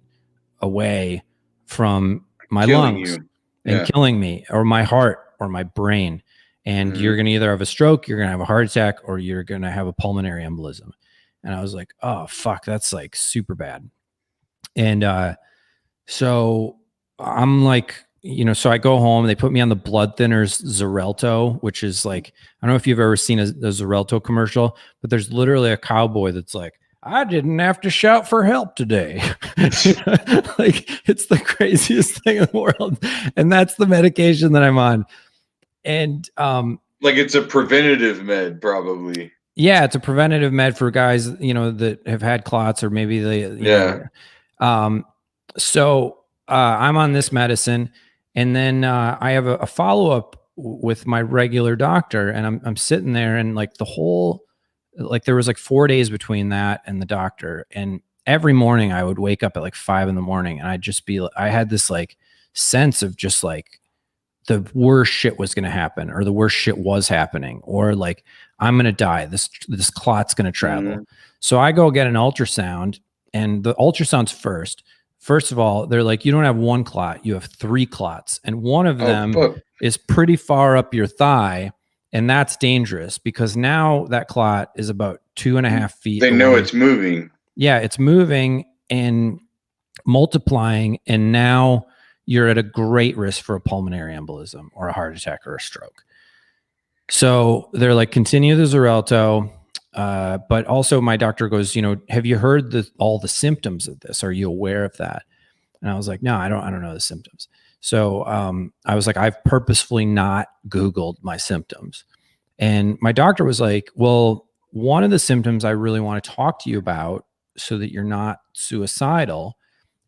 away from my lungs and killing me, or my heart or my brain. And you're going to either have a stroke, you're going to have a heart attack, or you're going to have a pulmonary embolism. And I was like, oh, fuck, that's like super bad. And so I'm like, so I go home, they put me on the blood thinners Xarelto, which is like, I don't know if you've ever seen a Xarelto commercial, but there's literally a cowboy that's like, "I didn't have to shout for help today." Like, it's the craziest thing in the world. And that's the medication that I'm on. And like, it's a preventative med, probably. Yeah, it's a preventative med for guys, that have had clots, or maybe so I'm on this medicine, and then I have a follow-up with my regular doctor, and I'm sitting there, and like there was like 4 days between that and the doctor, and every morning I would wake up at like 5 a.m, and I had this like sense of just like the worst shit was going to happen, or the worst shit was happening, or like, I'm going to die. This clot's going to travel. So I go get an ultrasound, and the ultrasound's first. First of all, they're like, "You don't have one clot, you have 3 clots. And one of them is pretty far up your thigh. And that's dangerous because now that clot is about 2.5 feet. They know it's moving. Yeah, it's moving and multiplying. And now you're at a great risk for a pulmonary embolism or a heart attack or a stroke." So they're like, "Continue the Xarelto." But also my doctor goes, "Have you heard all the symptoms of this? Are you aware of that?" And I was like, "No, I don't know the symptoms." So I was like, "I've purposefully not Googled my symptoms." And my doctor was like, "Well, one of the symptoms I really want to talk to you about so that you're not suicidal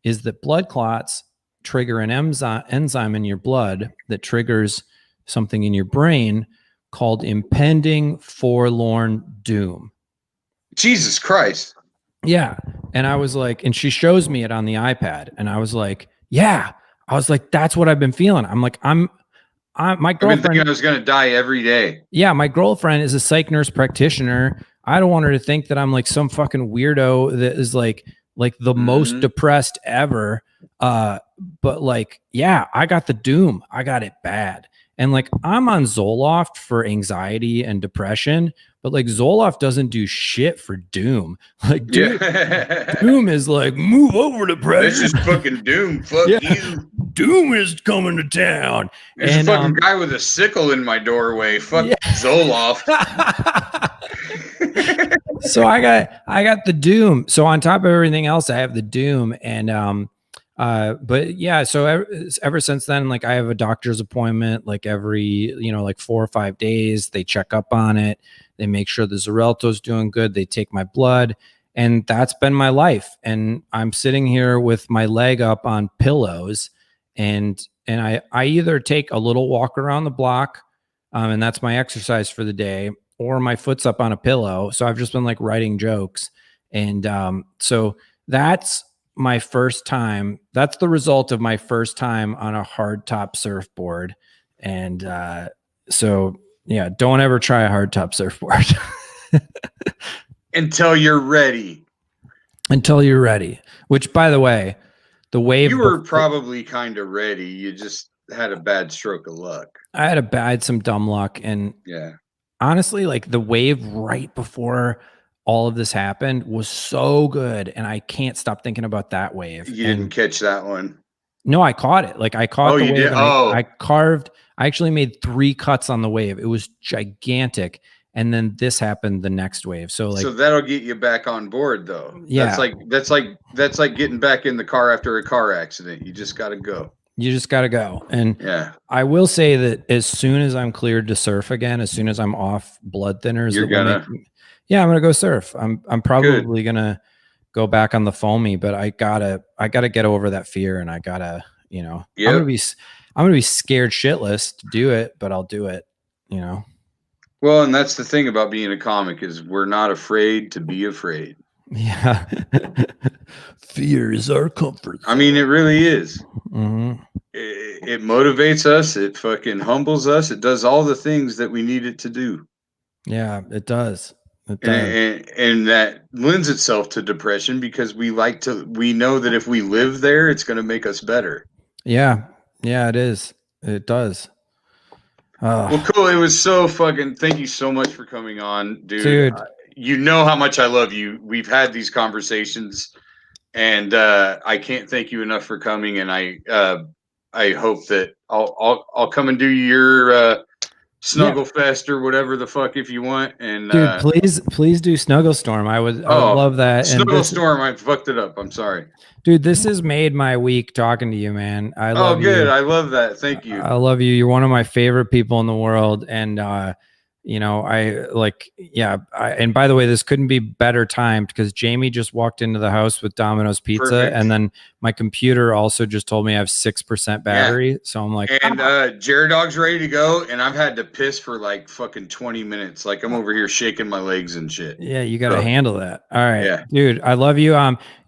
is that blood clots trigger an enzyme in your blood that triggers something in your brain called impending forlorn doom." Jesus Christ. Yeah. And I was like, and she shows me it on the iPad, and I was like, yeah. I was like, that's what I've been feeling. I'm like, my girlfriend, I've been thinking I was going to die every day. Yeah. My girlfriend is a psych nurse practitioner. I don't want her to think that I'm like some fucking weirdo that is like the most depressed ever. But like, yeah, I got the doom. I got it bad. And like, I'm on Zoloft for anxiety and depression, but like Zoloft doesn't do shit for doom. Like, doom is like, move over depression. This is fucking doom. Fuck you. Doom is coming to town. There's a fucking guy with a sickle in my doorway. Fuck Zoloft. So I got the doom. So on top of everything else, I have the doom. And but yeah, so ever since then, like, I have a doctor's appointment like every, like 4 or 5 days. They check up on it. They make sure the Xarelto's doing good. They take my blood, and that's been my life. And I'm sitting here with my leg up on pillows, and I either take a little walk around the block, and that's my exercise for the day, or my foot's up on a pillow. So I've just been like writing jokes. And so that's my first time. That's the result of my first time on a hardtop surfboard. And so yeah, don't ever try a hardtop surfboard. Until you're ready. Until you're ready. Which, by the way, the wave. You were probably kind of ready. You just had a bad stroke of luck. I had some dumb luck. And yeah, honestly, like the wave right before all of this happened was so good, and I can't stop thinking about that wave. You didn't catch that one. No, I caught it. Like I caught Oh, the you wave. did? And Oh. I carved. I actually made 3 cuts on the wave. It was gigantic. And then this happened the next wave. So like, so that'll get you back on board though. Yeah. That's like getting back in the car after a car accident. You just got to go. you just got to go. And Yeah. I will say that as soon as I'm cleared to surf again, as soon as I'm off blood thinners, You're that will gonna- yeah, I'm gonna go surf. I'm probably gonna go back on the foamy, but I gotta get over that fear, and I gotta, you know, Yep. I'm gonna be scared shitless to do it, but I'll do it. You know. Well, and that's the thing about being a comic is we're not afraid to be afraid. Yeah. Fear is our comfort. I mean, it really is. Hmm. It motivates us. It fucking humbles us. It does all the things that we need it to do. Yeah, it does. It does. And that lends itself to depression because we know that if we live there, it's going to make us better. Yeah, it is. It does. Well, cool. It was so fucking, thank you so much for coming on, Dude. You know how much I love you. We've had these conversations and I can't thank you enough for coming. And I hope that I'll come and do your Snuggle Fest or whatever the fuck if you want. And dude, please do Snuggle Storm. I would love that. Snuggle Storm, I fucked it up. I'm sorry. Dude, this has made my week talking to you, man. I love good. you. I love that. Thank you. I love you. You're one of my favorite people in the world. And you know, and by the way, this couldn't be better timed because Jamie just walked into the house with Domino's Pizza. Perfect. And then my computer also just told me I have 6% battery. So I'm like, and Jared Dog's ready to go, and I've had to piss for like fucking 20 minutes. Like I'm over here shaking my legs and shit. yeah, you got to So, handle that. All right, yeah. dude, I love you.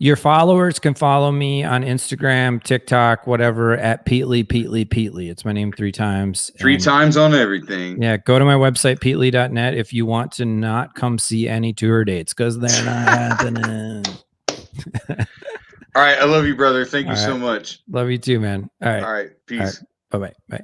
Your followers can follow me on Instagram, TikTok, whatever, at Peatly. It's my name 3 times. 3 And, times on everything. yeah, go to my website, peatly.net, if you want to not come see any tour dates because they're not happening. All right. I love you, brother. Thank you All so right. much. Love you too, man. All right. All right. Peace. Bye-bye. Bye.